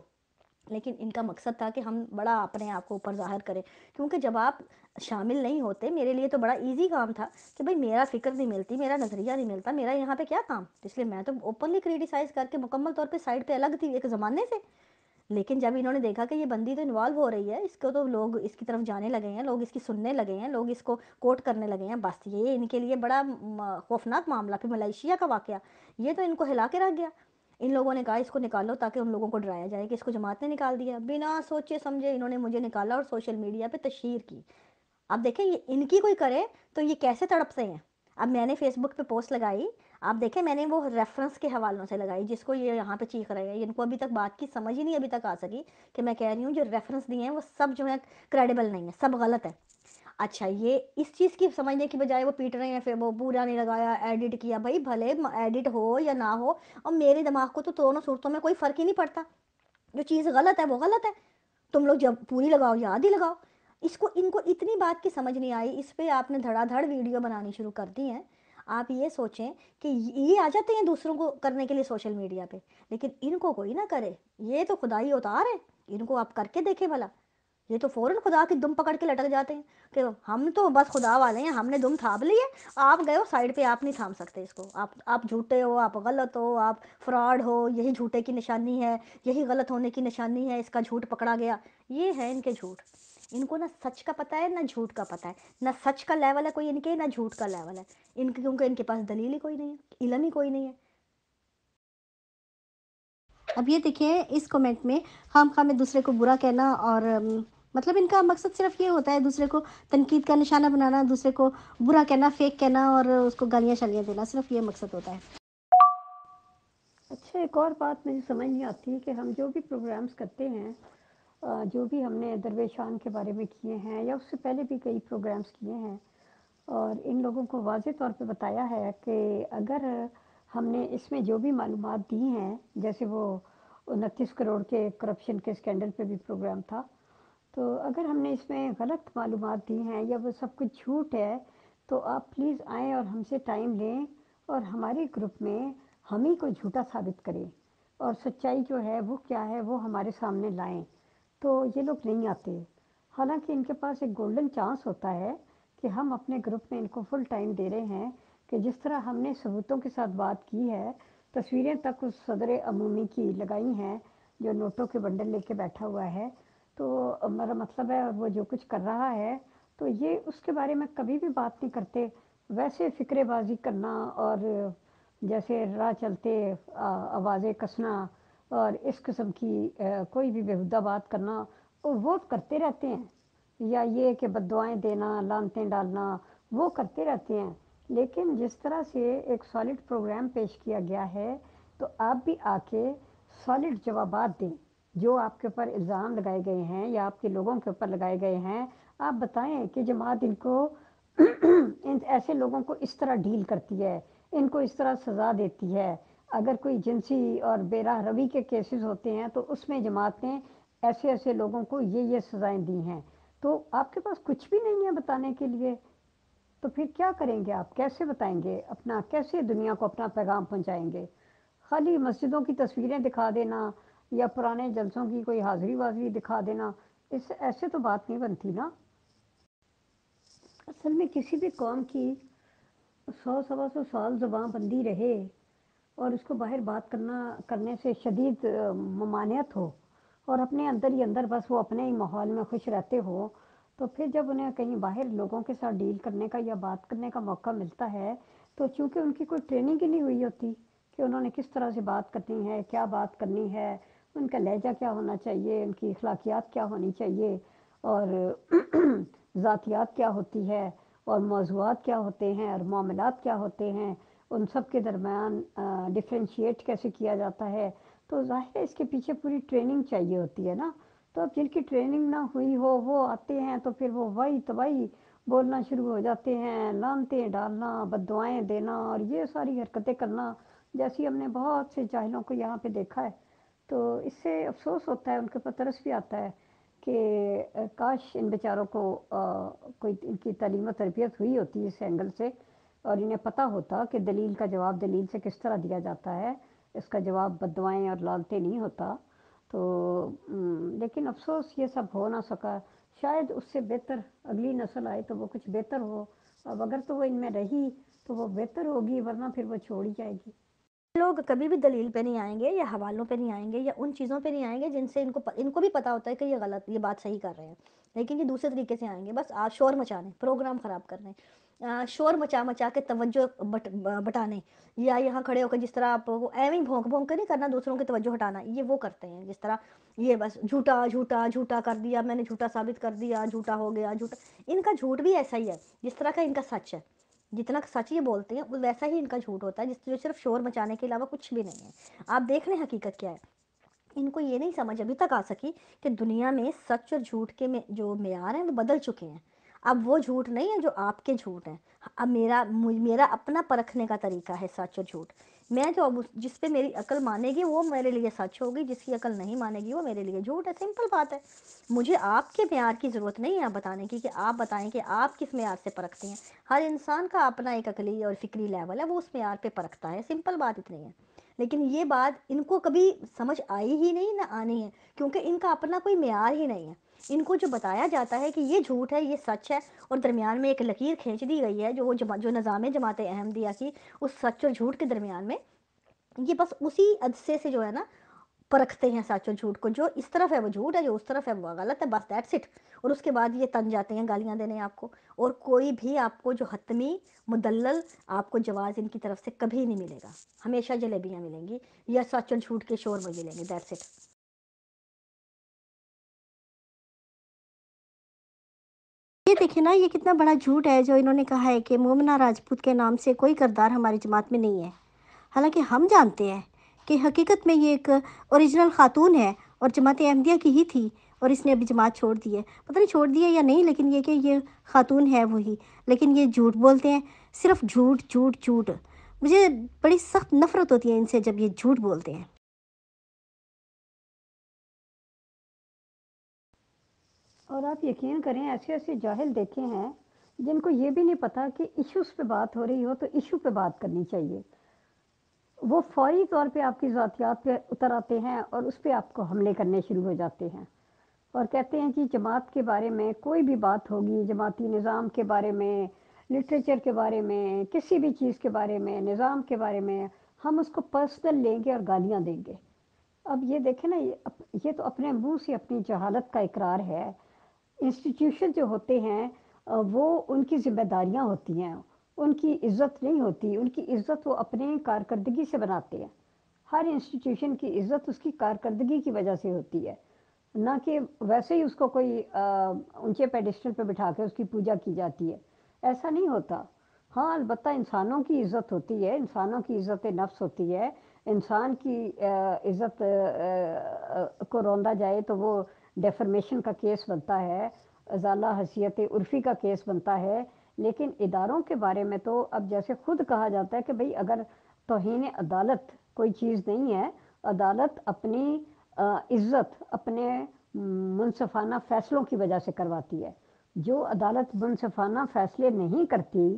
لیکن ان کا مقصد تھا کہ ہم بڑا اپنے آپ کو اوپر ظاہر کریں، کیونکہ جب آپ شامل نہیں ہوتے، میرے لیے تو بڑا ایزی کام تھا کہ بھائی میرا فکر نہیں ملتی، میرا نظریہ نہیں ملتا، میرا یہاں پہ کیا کام، اس لیے میں تو اوپنلی کریٹیسائز کر کے مکمل طور پہ سائڈ پہ الگ تھی ایک زمانے سے۔ لیکن جب انہوں نے دیکھا کہ یہ بندی تو انوالو ہو رہی ہے، اس کو تو لوگ اس کی طرف جانے لگے ہیں، لوگ اس کی سننے لگے ہیں، لوگ اس کو کوٹ کرنے لگے ہیں، بس یہ ان کے لیے بڑا خوفناک معاملہ۔ پھر ملائیشیا کا واقعہ، یہ تو ان کو ہلا کے رکھ گیا۔ ان لوگوں نے کہا اس کو نکالو تاکہ ان لوگوں کو ڈرایا جائے کہ اس کو جماعت نے نکال دیا، بنا سوچے سمجھے انہوں نے مجھے نکالا اور سوشل میڈیا پہ تشہیر کی۔ اب دیکھیں یہ ان کی کوئی کرے تو یہ کیسے تڑپتے ہیں۔ اب میں نے فیس بک پہ پوسٹ لگائی، آپ دیکھیں میں نے وہ ریفرنس کے حوالوں سے لگائی، جس کو یہ یہاں پہ چیخ رہے ہیں، ان کو ابھی تک بات کی سمجھ ہی نہیں ابھی تک آ سکی کہ میں کہہ رہی ہوں جو ریفرنس دیے ہیں وہ سب جو ہے کریڈیبل نہیں ہے، سب غلط ہے۔ اچھا، یہ اس چیز کی سمجھنے کی بجائے وہ پیٹ رہے ہیں، پھر وہ پورا نہیں لگایا، ایڈٹ کیا۔ بھائی بھلے ایڈٹ ہو یا نہ ہو، اور میرے دماغ کو تو دونوں صورتوں میں کوئی فرق ہی نہیں پڑتا، جو چیز غلط ہے وہ غلط ہے، تم لوگ جب پوری لگاؤ یا آدھی لگاؤ۔ اس کو ان کو اتنی بات کی سمجھ نہیں آئی، اس پہ آپ نے دھڑا دھڑ ویڈیو بنانی شروع کر دی ہیں۔ آپ یہ سوچیں کہ یہ آ جاتے ہیں دوسروں کو کرنے کے لیے سوشل میڈیا پہ، لیکن ان کو کوئی نہ کرے، یہ تو خدائی اتار ہے، ان کو آپ کر کے دیکھیں بھلا۔ یہ تو فوراً خدا کی دم پکڑ کے لٹک جاتے ہیں کہ ہم تو بس خدا والے ہیں، ہم نے دم تھام لیے، آپ گئے ہو سائڈ پہ، آپ نہیں تھام سکتے اس کو، آپ جھوٹے ہو، آپ غلط ہو، آپ فراڈ ہو، یہی جھوٹے کی نشانی ہے، یہی غلط ہونے کی نشانی ہے، اس کا جھوٹ پکڑا گیا۔ یہ ہے ان کے جھوٹ، ان کو نہ سچ کا پتہ ہے نہ جھوٹ کا پتہ ہے، نہ سچ کا لیول ہے کوئی ان کے، نہ جھوٹ کا لیول ہے ان کے، کیونکہ ان کے پاس دلیل ہی کوئی نہیں ہے، علم ہی کوئی نہیں ہے۔ اب یہ دیکھیں اس کومنٹ میں خام خواہ میں دوسرے کو برا کہنا اور मतलब इनका मकसद सिर्फ ये होता है दूसरे को तनकीद का निशाना बनाना, दूसरे को बुरा कहना, फेक कहना और उसको गालियाँ शालियाँ देना, सिर्फ ये मकसद होता है। अच्छा, एक और बात मुझे समझ नहीं आती कि हम जो भी प्रोग्राम्स करते हैं, जो भी हमने दरवेश खान के बारे में किए हैं या उससे पहले भी कई प्रोग्राम्स किए हैं, और इन लोगों को वाज़े तौर पे बताया है कि अगर हमने इसमें जो भी मालूमात दी हैं, जैसे वो 29 करोड़ के करप्शन के स्कैंडल पे भी प्रोग्राम था, तो अगर हमने इसमें गलत मालूमात दी हैं या वो सब कुछ झूठ है, तो आप प्लीज़ आएँ और हमसे टाइम लें और हमारे ग्रुप में हम ही को झूठा साबित करें और सच्चाई जो है वो क्या है वो हमारे सामने लाएं। तो ये लोग नहीं आते। हालांकि इनके पास एक गोल्डन चांस होता है कि हम अपने ग्रुप में इनको फुल टाइम दे रहे हैं कि जिस तरह हमने सबूतों के साथ बात की है, तस्वीरें तक उस सदर अमूमी की लगाई हैं जो नोटों के बंडल लेके बैठा हुआ है। तो मेरा मतलब है वो जो कुछ कर रहा है तो ये उसके बारे में कभी भी बात नहीं करते। वैसे फिक्रेबाजी करना और जैसे राह चलते आवाज़ें कसना और इस किस्म की कोई भी बेहुदा बात करना, वो करते रहते हैं। या ये कि बद्दुआएं देना, लानतें डालना, वो करते रहते हैं। लेकिन जिस तरह से एक सॉलिड प्रोग्राम पेश किया गया है, तो आप भी आके सॉलिड जवाबात दें। जो आपके ऊपर इल्ज़ाम लगाए गए हैं या आपके लोगों के ऊपर लगाए गए हैं, आप बताएं कि जमात इनको इन ऐसे लोगों को इस तरह डील करती है, इनको इस तरह सज़ा देती है। अगर कोई जिनसी और बेराह रवी के केसेस होते हैं तो उसमें जमात ने ऐसे ऐसे लोगों को ये सज़ाएं दी हैं। तो आपके पास कुछ भी नहीं है बताने के लिए, तो फिर क्या करेंगे आप? कैसे बताएंगे अपना, कैसे दुनिया को अपना पैगाम पहुंचाएंगे? खाली मस्जिदों की तस्वीरें दिखा देना या पुराने जलसों की कोई हाजिरी वाजिरी दिखा देना, इससे ऐसे तो बात नहीं बनती ना। असल में किसी भी कौम की 100 सवा 100 साल ज़बान बंदी रहे और उसको बाहर बात करने से शदीद ममानियत हो और अपने अंदर ही अंदर बस वो अपने ही माहौल में खुश रहते हो, तो फिर जब उन्हें कहीं बाहर लोगों के साथ डील करने का या बात करने का मौका मिलता है, तो चूंकि उनकी कोई ट्रेनिंग ही नहीं हुई होती कि उन्होंने किस तरह से बात करनी है, क्या बात करनी है, उनका लहजा क्या होना चाहिए, उनकी अखलाकियात क्या होनी चाहिए, और ज़ातियात क्या होती है, और मौज़ूआत क्या होते हैं, और मामलात क्या होते हैं, उन सब के दरमियान डिफ्रेंशिएट कैसे किया जाता है, तो ज़ाहिर है इसके पीछे पूरी ट्रेनिंग चाहिए होती है ना। तो अब जिनकी ट्रेनिंग ना हुई हो वो आते हैं तो फिर वो वही तबाही बोलना शुरू हो जाते हैं, लानतें डालना, बद्दुआएं देना और ये सारी हरकतें करना, जैसी हमने बहुत से जाहिलों को यहाँ पे देखा है। तो इससे अफसोस होता है, उनके ऊपर तरस भी आता है कि काश इन बेचारों को कोई इनकी तालीम तरबियत हुई होती इस एंगल से और इन्हें पता होता कि दलील का जवाब दलील से किस तरह दिया जाता है, इसका जवाब बद्दुआएं और लानतें नहीं होता। तो लेकिन अफसोस ये सब हो ना सका। शायद उससे बेहतर अगली नस्ल आए तो वो कुछ बेहतर हो। अब अगर तो वो इनमें रही तो वो बेहतर होगी, वरना फिर वो छोड़ ही जाएगी। लोग कभी भी दलील पे नहीं आएंगे या हवालों पे नहीं आएंगे या उन चीज़ों पे नहीं आएंगे जिनसे इनको भी पता होता है कि ये गलत, ये बात सही कर रहे हैं, लेकिन ये दूसरे तरीके से आएंगे, बस आज शोर मचाने, प्रोग्राम ख़राब करने, शोर मचा मचा के तवज्जो बटाने, या यहाँ खड़े होकर जिस तरह आप एवं भोंक भोंक कर नहीं करना, दूसरों की तवज्जो हटाना, ये वो करते हैं। जिस तरह ये बस झूठा झूठा झूठा कर दिया, मैंने झूठा साबित कर दिया, झूठा हो गया, झूठा। इनका झूठ भी ऐसा ही है जिस तरह का इनका सच है। जितना सच ये बोलते हैं वो वैसा ही इनका झूठ होता है, जो सिर्फ शोर मचाने के अलावा कुछ भी नहीं है। आप देख लें हकीकत क्या है। इनको ये नहीं समझ अभी तक आ सकी कि दुनिया में सच और झूठ के में जो मेयार हैं वो बदल चुके हैं। अब वो झूठ नहीं है जो आपके झूठ हैं। अब मेरा अपना परखने का तरीका है सच और झूठ। मैं जो अब जिस पे मेरी अकल मानेगी वो मेरे लिए सच होगी, जिसकी अकल नहीं मानेगी वो मेरे लिए झूठ है। सिंपल बात है। मुझे आपके मेयार की ज़रूरत नहीं है बताने की कि आप बताएं कि आप किस मेयार से परखती हैं। हर इंसान का अपना एक अकली और फिक्री लेवल है, वो उस मेयार पे परखता है। सिंपल बात इतनी है। लेकिन ये बात इनको कभी समझ आई ही नहीं, ना आनी है, क्योंकि इनका अपना कोई मेयार ही नहीं है। इनको जो बताया जाता है कि ये झूठ है, ये सच है, और दरमियान में एक लकीर खींच दी गई है जो निज़ाम जमात अहमदिया की उस सच और झूठ के दरमियान में, ये बस उसी अदसे से जो है ना परखते हैं सच और झूठ को। जो इस तरफ है वो झूठ है, जो उस तरफ है वो गलत है, बस दैट्स इट। और उसके बाद ये तन जाते हैं गालियां देने आपको, और कोई भी आपको जो हतमी मुदल्लल आपको जवाब इनकी तरफ से कभी नहीं मिलेगा। हमेशा जलेबियां मिलेंगी या सच और झूठ के शोर में मिलेंगे, दैट्स इट। یہ دیکھیں نا، یہ کتنا بڑا جھوٹ ہے جو انہوں نے کہا ہے کہ مومنہ راجپوت کے نام سے کوئی کردار ہماری جماعت میں نہیں ہے، حالانکہ ہم جانتے ہیں کہ حقیقت میں یہ ایک اوریجنل خاتون ہے اور جماعت احمدیہ کی ہی تھی، اور اس نے ابھی جماعت چھوڑ دی ہے، پتہ نہیں چھوڑ دی ہے یا نہیں، لیکن یہ کہ یہ خاتون ہے وہی، لیکن یہ جھوٹ بولتے ہیں، صرف جھوٹ جھوٹ جھوٹ۔ مجھے بڑی سخت نفرت ہوتی ہے ان سے جب یہ جھوٹ بولتے ہیں۔ اور آپ یقین کریں ایسے ایسے جاہل دیکھے ہیں جن کو یہ بھی نہیں پتہ کہ ایشوز پہ بات ہو رہی ہو تو ایشو پہ بات کرنی چاہیے، وہ فوری طور پہ آپ کی ذاتیات پہ اتر آتے ہیں اور اس پہ آپ کو حملے کرنے شروع ہو جاتے ہیں اور کہتے ہیں کہ جماعت کے بارے میں کوئی بھی بات ہوگی، جماعتی نظام کے بارے میں، لٹریچر کے بارے میں، کسی بھی چیز کے بارے میں، نظام کے بارے میں، ہم اس کو پرسنل لیں گے اور گالیاں دیں گے۔ اب یہ دیکھیں نا، یہ تو اپنے منہ سے اپنی جہالت کا اقرار ہے۔ انسٹیٹیوشن جو ہوتے ہیں وہ ان کی ذمہ داریاں ہوتی ہیں، ان کی عزت نہیں ہوتی، ان کی عزت وہ اپنے کارکردگی سے بناتے ہیں۔ ہر انسٹیٹیوشن کی عزت اس کی کارکردگی کی وجہ سے ہوتی ہے، نہ کہ ویسے ہی اس کو کوئی اونچے پیڈسٹل پہ بٹھا کے اس کی پوجا کی جاتی ہے، ایسا نہیں ہوتا۔ ہاں البتہ انسانوں کی عزت ہوتی ہے، انسانوں کی عزت نفس ہوتی ہے، انسان کی عزت کو روندا جائے تو وہ ڈیفرمیشن کا کیس بنتا ہے، ازالہ حیثیت عرفی کا کیس بنتا ہے۔ لیکن اداروں کے بارے میں تو اب جیسے خود کہا جاتا ہے کہ بھئی اگر توہین عدالت کوئی چیز نہیں ہے، عدالت اپنی عزت اپنے منصفانہ فیصلوں کی وجہ سے کرواتی ہے۔ جو عدالت منصفانہ فیصلے نہیں کرتی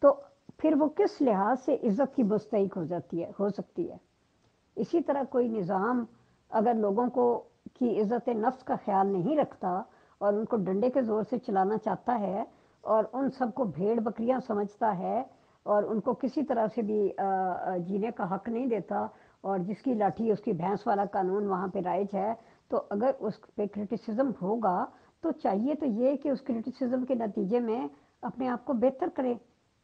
تو پھر وہ کس لحاظ سے عزت کی مستحق ہو سکتی ہے۔ اسی طرح کوئی نظام اگر لوگوں کو کی عزت نفس کا خیال نہیں رکھتا اور ان کو ڈنڈے کے زور سے چلانا چاہتا ہے اور ان سب کو بھیڑ بکریاں سمجھتا ہے اور ان کو کسی طرح سے بھی جینے کا حق نہیں دیتا، اور جس کی لاٹھی اس کی بھینس والا قانون وہاں پہ رائج ہے، تو اگر اس پہ کرٹیسزم ہوگا تو چاہیے تو یہ کہ اس کرٹیسزم کے نتیجے میں اپنے آپ کو بہتر کرے،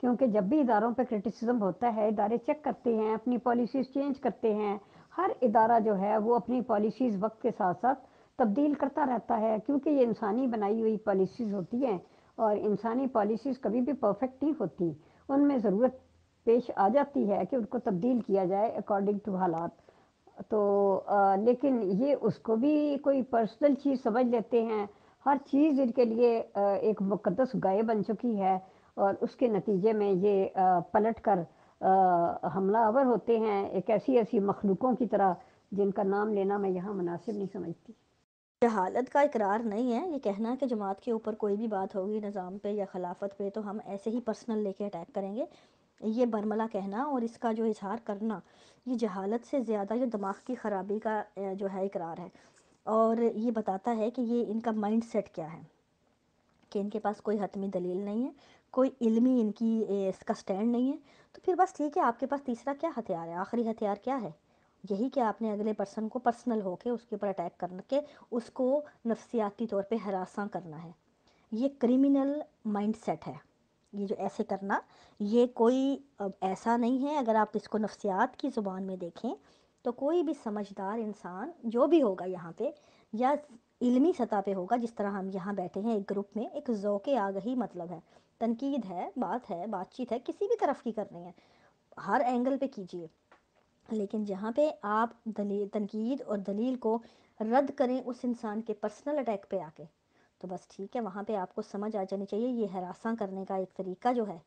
کیونکہ جب بھی اداروں پہ کرٹیسزم ہوتا ہے ادارے چیک کرتے ہیں، اپنی پالیسیز چینج کرتے ہیں۔ ہر ادارہ جو ہے وہ اپنی پالیسیز وقت کے ساتھ ساتھ تبدیل کرتا رہتا ہے، کیونکہ یہ انسانی بنائی ہوئی پالیسیز ہوتی ہیں اور انسانی پالیسیز کبھی بھی پرفیکٹ نہیں ہوتی، ان میں ضرورت پیش آ جاتی ہے کہ ان کو تبدیل کیا جائے اکارڈنگ ٹو حالات۔ تو لیکن یہ اس کو بھی کوئی پرسنل چیز سمجھ لیتے ہیں، ہر چیز ان کے لیے ایک مقدس گائے بن چکی ہے، اور اس کے نتیجے میں یہ پلٹ کر حملہ آور ہوتے ہیں ایک ایسی مخلوقوں کی طرح جن کا نام لینا میں یہاں مناسب نہیں سمجھتی۔ جہالت کا اقرار نہیں ہے یہ کہنا کہ جماعت کے اوپر کوئی بھی بات ہوگی نظام پہ یا خلافت پہ تو ہم ایسے ہی پرسنل لے کے اٹیک کریں گے، یہ برملا کہنا اور اس کا جو اظہار کرنا یہ جہالت سے زیادہ یہ دماغ کی خرابی کا جو ہے اقرار ہے، اور یہ بتاتا ہے کہ یہ ان کا مائنڈ سیٹ کیا ہے، کہ ان کے پاس کوئی حتمی دلیل نہیں ہے، کوئی علمی ان کی اس کا سٹینڈ نہیں ہے۔ تو پھر بس ٹھیک ہے، آپ کے پاس تیسرا کیا ہتھیار ہے، آخری ہتھیار کیا ہے؟ یہی کہ آپ نے اگلے پرسن کو پرسنل ہو کے اس کے اوپر اٹیک کر کے اس کو نفسیاتی طور پہ ہراساں کرنا ہے۔ یہ کرمینل مائنڈ سیٹ ہے، یہ جو ایسے کرنا، یہ کوئی ایسا نہیں ہے۔ اگر آپ اس کو نفسیات کی زبان میں دیکھیں تو کوئی بھی سمجھدار انسان جو بھی ہوگا یہاں پہ یا علمی سطح پہ ہوگا، جس طرح ہم یہاں بیٹھے ہیں ایک گروپ میں، ایک ذوق آگہی مطلب ہے، تنقید ہے، بات چیت ہے، کسی بھی طرف کی کرنی ہے ہر اینگل پہ کیجیے، لیکن جہاں پہ آپ تنقید اور دلیل کو رد کریں اس انسان کے پرسنل اٹیک پہ آ کے، تو بس ٹھیک ہے، وہاں پہ آپ کو سمجھ آ جانی چاہیے یہ ہراساں کرنے کا ایک طریقہ جو ہے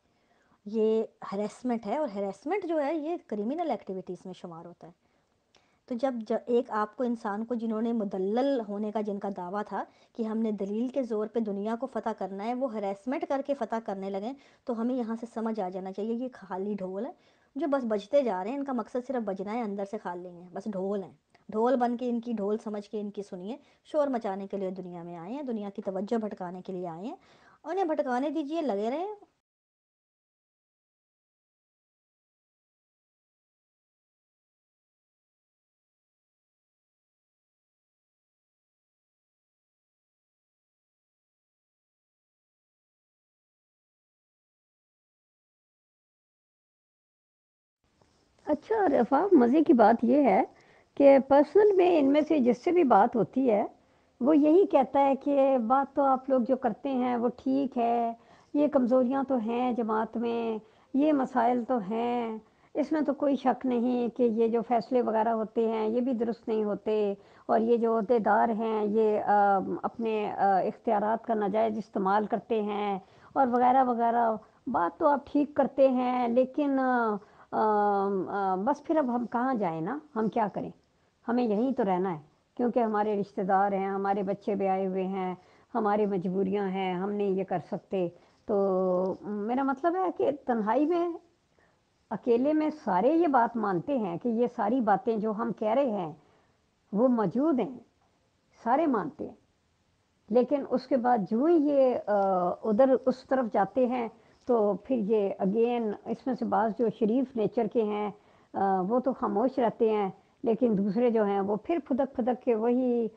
یہ ہریسمنٹ ہے، اور ہریسمنٹ جو ہے یہ کرمینل ایکٹیویٹیز میں شمار ہوتا ہے۔ تو جب ایک آپ کو انسان کو جنہوں نے مدلل ہونے کا جن کا دعویٰ تھا کہ ہم نے دلیل کے زور پہ دنیا کو فتح کرنا ہے، وہ ہریسمنٹ کر کے فتح کرنے لگیں، تو ہمیں یہاں سے سمجھ آ جانا چاہیے یہ خالی ڈھول ہے جو بس بجتے جا رہے ہیں، ان کا مقصد صرف بجنا ہے، اندر سے خالی ہیں، بس ڈھول ہیں، ڈھول بن کے ان کی ڈھول سمجھ کے ان کی سنیے، شور مچانے کے لیے دنیا میں آئے ہیں، دنیا کی توجہ بھٹکانے کے لیے آئے ہیں، انہیں بھٹکانے دیجیے، لگے رہیں۔ اچھا رفاق، مزے کی بات یہ ہے کہ پرسنل میں ان میں سے جس سے بھی بات ہوتی ہے وہ یہی کہتا ہے کہ بات تو آپ لوگ جو کرتے ہیں وہ ٹھیک ہے، یہ کمزوریاں تو ہیں جماعت میں، یہ مسائل تو ہیں، اس میں تو کوئی شک نہیں کہ یہ جو فیصلے وغیرہ ہوتے ہیں یہ بھی درست نہیں ہوتے، اور یہ جو عہدیدار ہیں یہ اپنے اختیارات کا ناجائز استعمال کرتے ہیں اور وغیرہ وغیرہ۔ بات تو آپ ٹھیک کرتے ہیں، لیکن بس پھر اب ہم کہاں جائیں نا، ہم کیا کریں، ہمیں یہیں تو رہنا ہے، کیونکہ ہمارے رشتہ دار ہیں، ہمارے بچے بھی آئے ہوئے ہیں، ہماری مجبوریاں ہیں، ہم نہیں یہ کر سکتے۔ تو میرا مطلب ہے کہ تنہائی میں، اکیلے میں سارے یہ بات مانتے ہیں کہ یہ ساری باتیں جو ہم کہہ رہے ہیں وہ موجود ہیں، سارے مانتے ہیں، لیکن اس کے بعد جو ہی یہ ادھر اس طرف جاتے ہیں تو پھر یہ اگین اس میں سے بعض جو شریف نیچر کے ہیں وہ تو خاموش رہتے ہیں، لیکن دوسرے جو ہیں وہ پھر پھدک پھدک کے وہی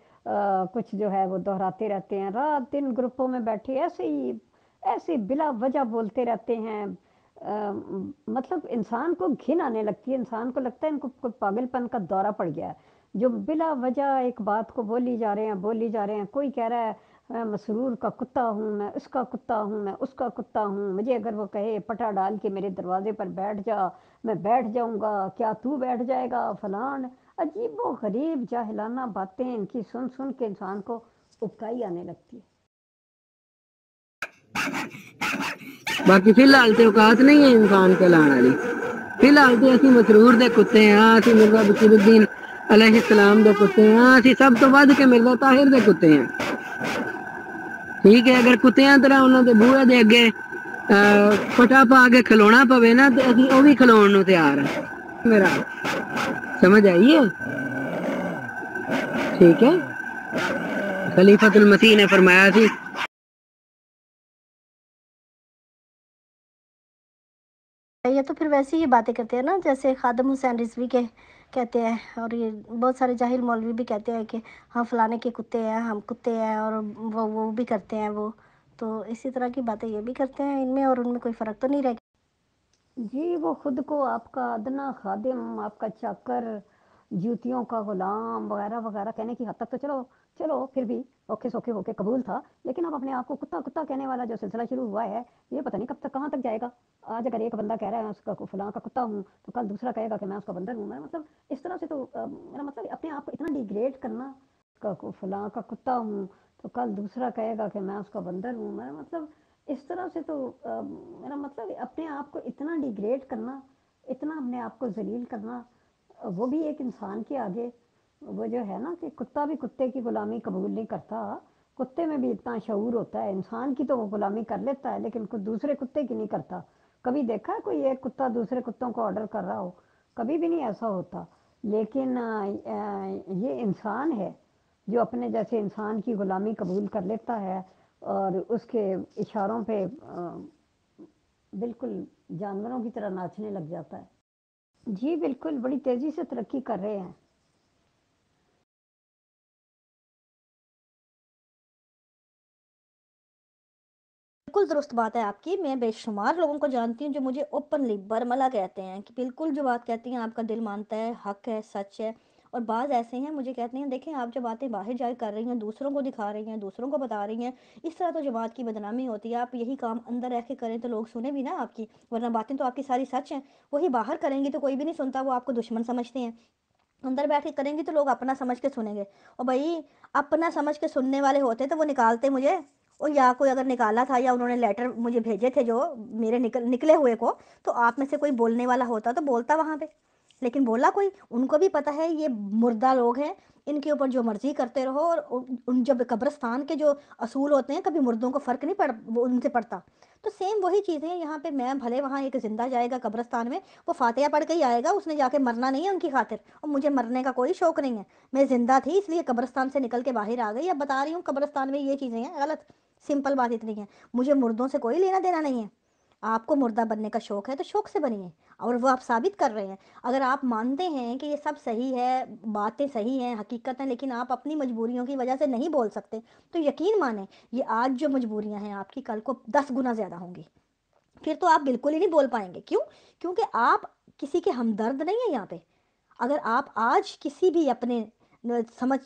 کچھ جو ہے وہ دہراتے رہتے ہیں، رات دن گروپوں میں بیٹھے ایسے بلا وجہ بولتے رہتے ہیں۔ مطلب انسان کو گھن آنے لگتی ہے، انسان کو لگتا ہے ان کو کوئی پاگل پن کا دورہ پڑ گیا ہے، جو بلا وجہ ایک بات کو بولی جا رہے ہیں۔ کوئی کہہ رہا ہے میں مسرور کا کتا ہوں، میں اس کا کتا ہوں، میں اس کا کتا ہوں، مجھے اگر وہ کہے پٹا ڈال کے میرے دروازے پر بیٹھ جا میں بیٹھ جاؤں گا، کیا تو بیٹھ جائے گا فلان۔ عجیب و غریب جاہلانہ باتیں ان کی سن سن کے انسان کو اکائی آنے لگتی ہے۔ باقی فی الحال تو اوقات نہیں ہے انسان کہلانے والی، فی الحال تو اسی مسرور دے کتے ہیں، اسی مرزا بشیر الدین علیہ السلام دے کتے ہیں، اسی سب تو ود کے مرزا طاہر دے کتے ہیں۔ ٹھیک ہے، اگر کتیاں طرح انہوں دے بوہے دے اگے پٹا پا کے کھلونا پوے نا تو اسی وہ بھی کھلون نو تیار ہیں۔ میرا سمجھ آئی ہے؟ ٹھیک ہے، خلیفۃ المسیح نے فرمایا تھی یہ تو پھر ویسے ہی باتیں کرتے ہیں نا، جیسے خادم حسین رضوی کے کہتے ہیں، اور یہ بہت سارے جاہل مولوی بھی کہتے ہیں کہ ہم فلانے کے کتے ہیں، ہم کتے ہیں، اور وہ بھی کرتے ہیں وہ، تو اسی طرح کی باتیں یہ بھی کرتے ہیں، ان میں اور ان میں کوئی فرق تو نہیں رہ جی وہ خود کو آپ کا ادنا خادم، آپ کا چاکر، جوتیوں کا غلام وغیرہ وغیرہ کہنے کی حد تک تو چلو پھر بھی اوکھے سوکھے ہو کے قبول تھا، لیکن اب اپنے آپ کو کتا کتا کہنے والا جو سلسلہ شروع ہوا ہے یہ پتہ نہیں کب تک کہاں تک جائے گا۔ آج اگر ایک بندہ کہہ رہا ہے میں اس کا فلاں کا کتا ہوں تو کل دوسرا کہے گا کہ میں اس کا بندر ہوں۔ میرا مطلب اس طرح سے تو میرا مطلب اپنے آپ کو اتنا ڈیگریڈ کرنا، فلاں کا کتا ہوں تو کل دوسرا کہے گا کہ میں اس کا بندر ہوں۔ میرا مطلب اس طرح سے تو میرا مطلب اپنے آپ کو اتنا ڈیگریڈ کرنا، اتنا اپنے آپ کو ذلیل کرنا، وہ بھی ایک انسان کے آگے، وہ جو ہے نا کہ کتا بھی کتے کی غلامی قبول نہیں کرتا، کتے میں بھی اتنا شعور ہوتا ہے، انسان کی تو وہ غلامی کر لیتا ہے لیکن کوئی دوسرے کتے کی نہیں کرتا۔ کبھی دیکھا ہے کوئی ایک کتا دوسرے کتوں کو آرڈر کر رہا ہو؟ کبھی بھی نہیں ایسا ہوتا، لیکن یہ انسان ہے جو اپنے جیسے انسان کی غلامی قبول کر لیتا ہے اور اس کے اشاروں پہ بالکل جانوروں کی طرح ناچنے لگ جاتا ہے۔ جی بالکل، بڑی تیزی سے ترقی کر رہے ہیں۔ بالکل درست بات ہے آپ کی، میں بے شمار لوگوں کو جانتی ہوں جو مجھے اوپنلی برملا کہتے ہیں کہ بالکل جو بات کہتی ہیں آپ کا دل مانتا ہے، حق ہے، سچ ہے، اور بعض ایسے ہیں مجھے کہتے ہیں دیکھیں آپ جو باتیں باہر جا کر رہی ہیں، دوسروں کو دکھا رہی ہیں، دوسروں کو بتا رہی ہیں، اس طرح تو جماعت کی بدنامی ہوتی ہے، آپ یہی کام اندر رہ کے کریں تو لوگ سنیں بھی نا آپ کی، ورنہ باتیں تو آپ کی ساری سچ ہیں، وہی باہر کریں گی تو کوئی بھی نہیں سنتا، وہ آپ کو دشمن سمجھتے ہیں، اندر بیٹھ کے کریں گی تو لوگ اپنا سمجھ کے سنیں گے، اور بھائی اپنا سمجھ کے سننے والے ہوتے تو وہ نکالتے مجھے، اور یا کوئی اگر نکالا تھا یا انہوں نے لیٹر مجھے بھیجے تھے جو میرے نکلے ہوئے کو، تو آپ میں سے کوئی بولنے والا ہوتا تو بولتا وہاں پہ، لیکن بولا کوئی، ان کو بھی پتہ ہے یہ مردہ لوگ ہیں، ان کے اوپر جو مرضی کرتے رہو، اور ان جب قبرستان کے جو اصول ہوتے ہیں کبھی مردوں کو فرق نہیں وہ ان سے پڑتا، تو سیم وہی چیزیں ہیں یہاں پہ، میں بھلے وہاں ایک زندہ جائے گا قبرستان میں، وہ فاتحہ پڑھ کے ہی آئے گا، اس نے جا کے مرنا نہیں ہے ان کی خاطر، اور مجھے مرنے کا کوئی شوق نہیں ہے، میں زندہ تھی اس لیے قبرستان سے نکل کے باہر آ گئی، اب بتا رہی ہوں قبرستان میں یہ چیزیں ہیں غلط، سمپل بات اتنی ہے، مجھے مردوں سے کوئی لینا دینا نہیں ہے، آپ کو مردہ بننے کا شوق ہے تو شوق سے بنیے، اور وہ آپ ثابت کر رہے ہیں، اگر آپ مانتے ہیں کہ یہ سب صحیح ہے، باتیں صحیح ہیں، حقیقت ہیں، لیکن آپ اپنی مجبوریوں کی وجہ سے نہیں بول سکتے، تو یقین مانیں یہ آج جو مجبوریاں ہیں آپ کی کل کو 10 گنا زیادہ ہوں گی، پھر تو آپ بالکل ہی نہیں بول پائیں گے، کیوں؟ کیونکہ آپ کسی کے ہمدرد نہیں ہیں یہاں پہ، اگر آپ آج کسی بھی اپنے समझ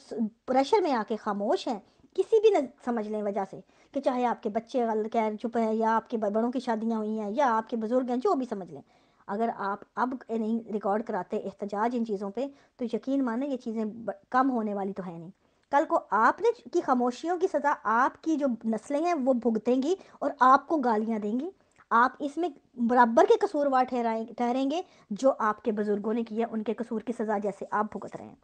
प्रेशर में आके खामोश हैं, किसी भी न समझ लें वजह से, कि चाहे आपके बच्चे खैर चुप हैं, या आपके बड़ों की शादियाँ हुई हैं, या आपके बुज़ुर्ग हैं, जो भी समझ लें, अगर आप अब नहीं रिकॉर्ड कराते एहतजाज इन चीज़ों पे, तो यकीन माने ये चीज़ें कम होने वाली तो है नहीं। कल को आपने की खामोशियों की सज़ा आपकी जो नस्लें हैं वो भुगतेंगी और आपको गालियाँ देंगी। आप इसमें बराबर के कसूरवार ठहरेंगे जो आपके बुज़ुर्गों ने किया, उनके कसूर की सज़ा जैसे आप भुगत रहे हैं।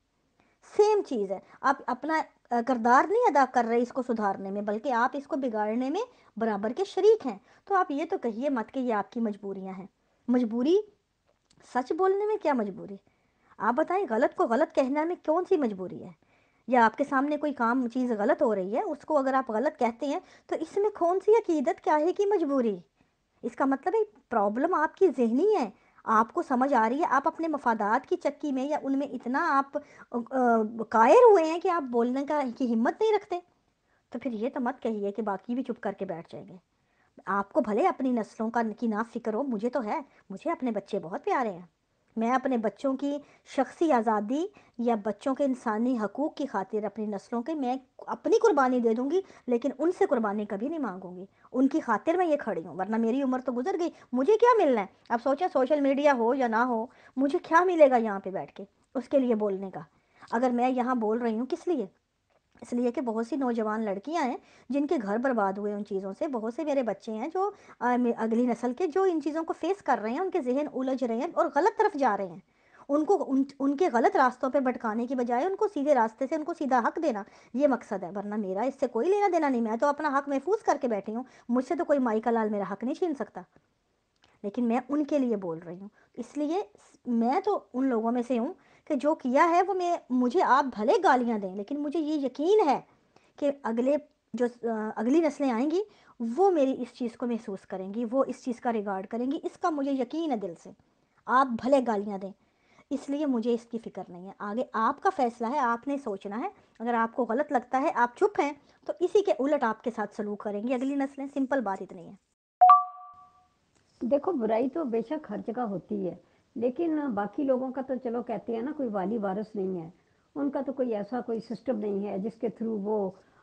सेम चीज़ है, आप अपना किरदार नहीं अदा कर रहे इसको सुधारने में, बल्कि आप इसको बिगाड़ने में बराबर के शरीक हैं। तो आप ये तो कहिए मत कि ये आपकी मजबूरियां हैं। मजबूरी, सच बोलने में क्या मजबूरी? आप बताएं, गलत को गलत कहना में कौन सी मजबूरी है? या आपके सामने कोई काम चीज़ गलत हो रही है, उसको अगर आप गलत कहते हैं, तो इसमें कौन सी अकीदत क्या है कि मजबूरी? इसका मतलब है प्रॉब्लम आपकी ज़हनी है, आपको समझ आ रही है, आप अपने मफादात की चक्की में या उनमें इतना आप कायर हुए हैं कि आप बोलने का की हिम्मत नहीं रखते। तो फिर ये तो मत कहिए कि बाकी भी चुप करके बैठ जाएंगे। आपको भले अपनी नस्लों का की ना फिक्र हो, मुझे तो है, मुझे अपने बच्चे बहुत प्यारे हैं। मैं अपने बच्चों की शख्सी आज़ादी या बच्चों के इंसानी हकूक़ की खातिर अपनी नस्लों के मैं अपनी कुर्बानी दे दूँगी, लेकिन उनसे कुर्बानी कभी नहीं मांगूंगी। उनकी खातिर मैं ये खड़ी हूँ, वरना मेरी उम्र तो गुजर गई, मुझे क्या मिलना है? अब सोचें, सोशल मीडिया हो या ना हो, मुझे क्या मिलेगा यहाँ पे बैठ के उसके लिए बोलने का? अगर मैं यहाँ बोल रही हूँ किस लिए? इसलिए कि बहुत सी नौजवान लड़कियां हैं जिनके घर बर्बाद हुए उन चीज़ों से। बहुत से मेरे बच्चे हैं जो अगली नस्ल के, जो इन चीज़ों को फेस कर रहे हैं, उनके जहन उलझ रहे हैं और गलत तरफ जा रहे हैं। उनको उनके गलत रास्तों पे भटकाने की बजाय उनको सीधे रास्ते से, उनको सीधा हक देना, ये मकसद है। वरना मेरा इससे कोई लेना देना नहीं, मैं तो अपना हक महफूज करके बैठी हूँ, मुझसे तो कोई माई का लाल मेरा हक नहीं छीन सकता। लेकिन मैं उनके लिए बोल रही हूँ, इसलिए मैं तो उन लोगों में से हूँ कि जो किया है वो मुझे आप भले गालियाँ दें, लेकिन मुझे ये यकीन है कि अगली नस्लें आएंगी, वो मेरी इस चीज़ को महसूस करेंगी, वो इस चीज़ का रिगार्ड करेंगी, इसका मुझे यकीन है दिल से। आप भले गालियाँ दें, इसलिए मुझे इसकी फ़िक्र नहीं है। आगे आपका फ़ैसला है, आपने सोचना है। अगर आपको गलत लगता है, आप चुप हैं, तो इसी के उलट आपके साथ सलूक करेंगी अगली नस्लें। सिंपल बात इतनी है। देखो, बुराई तो बेशक हर जगह होती है, लेकिन बाकी लोगों का तो चलो कहते हैं ना, कोई वाली वारिस नहीं है, उनका तो कोई ऐसा कोई सिस्टम नहीं है जिसके थ्रू वो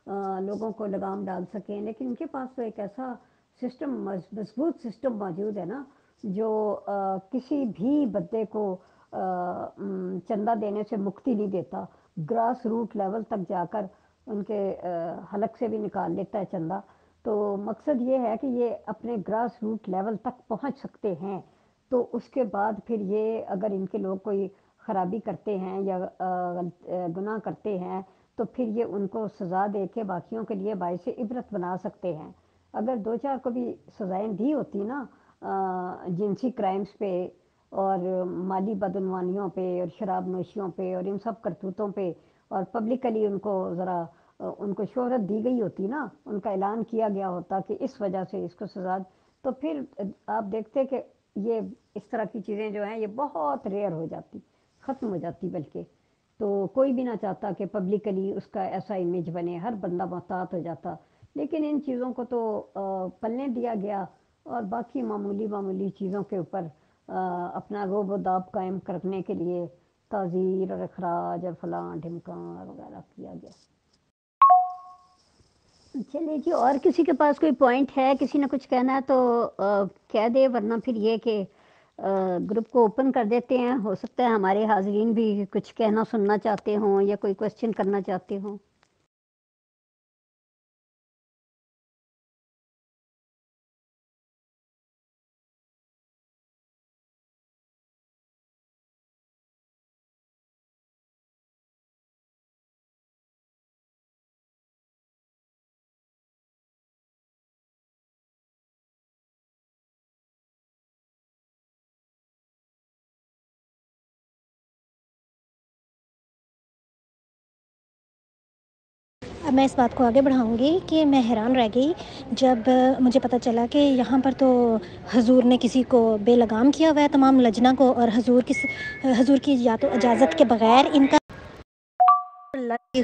लोगों को लगाम डाल सकें। लेकिन उनके पास तो एक ऐसा सिस्टम, मजबूत सिस्टम मौजूद है ना, जो किसी भी बंदे को चंदा देने से मुक्ति नहीं देता, ग्रास रूट लेवल तक जाकर उनके हलक से भी निकाल लेता है चंदा। तो मकसद ये है कि ये अपने ग्रास रूट लेवल तक पहुंच सकते हैं। तो उसके बाद फिर ये अगर इनके लोग कोई ख़राबी करते हैं या गुनाह करते हैं, तो फिर ये उनको सज़ा दे के बाकियों के लिए बाइस इबरत बना सकते हैं। अगर दो चार को भी सज़ाएँ दी होती ना जिनसी क्राइम्स पे और माली बदनवानियों पे और शराब नोशियों पे और इन सब करतूतों पे, और पब्लिकली उनको ज़रा उनको शोहरत दी गई होती ना, उनका ऐलान किया गया होता कि इस वजह से इसको सज़ा, तो फिर आप देखते कि ये इस तरह की चीज़ें जो हैं ये बहुत रेयर हो जाती, ख़त्म हो जाती। बल्कि तो कोई भी ना चाहता कि पब्लिकली उसका ऐसा इमेज बने, हर बंदा मोहतात हो जाता। लेकिन इन चीज़ों को तो पलने दिया गया और बाकी मामूली मामूली चीज़ों के ऊपर अपना रोब दाब कायम करने के लिए ताज़ीर और अखराज और फलां ढिमकां वगैरह किया गया। चलिए जी, और किसी के पास कोई पॉइंट है, किसी ने कुछ कहना है तो कह दे, वरना फिर ये कि ग्रुप को ओपन कर देते हैं। हो सकता है हमारे हाजरीन भी कुछ कहना सुनना चाहते हों या कोई क्वेश्चन करना चाहते हों। अब मैं इस बात को आगे बढ़ाऊँगी कि मैं हैरान रह गई जब मुझे पता चला कि यहाँ पर तो हुज़ूर ने किसी को बेलगाम किया हुआ है, तमाम लजना को, और हुज़ूर की या तो इजाज़त के बग़ैर इनका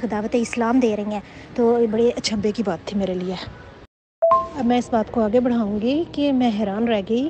दावत इस्लाम दे रही हैं। तो ये बड़ी अचंभे की बात थी मेरे लिए। اب میں اس بات کو آگے بڑھاؤں گی کہ میں حیران رہ گئی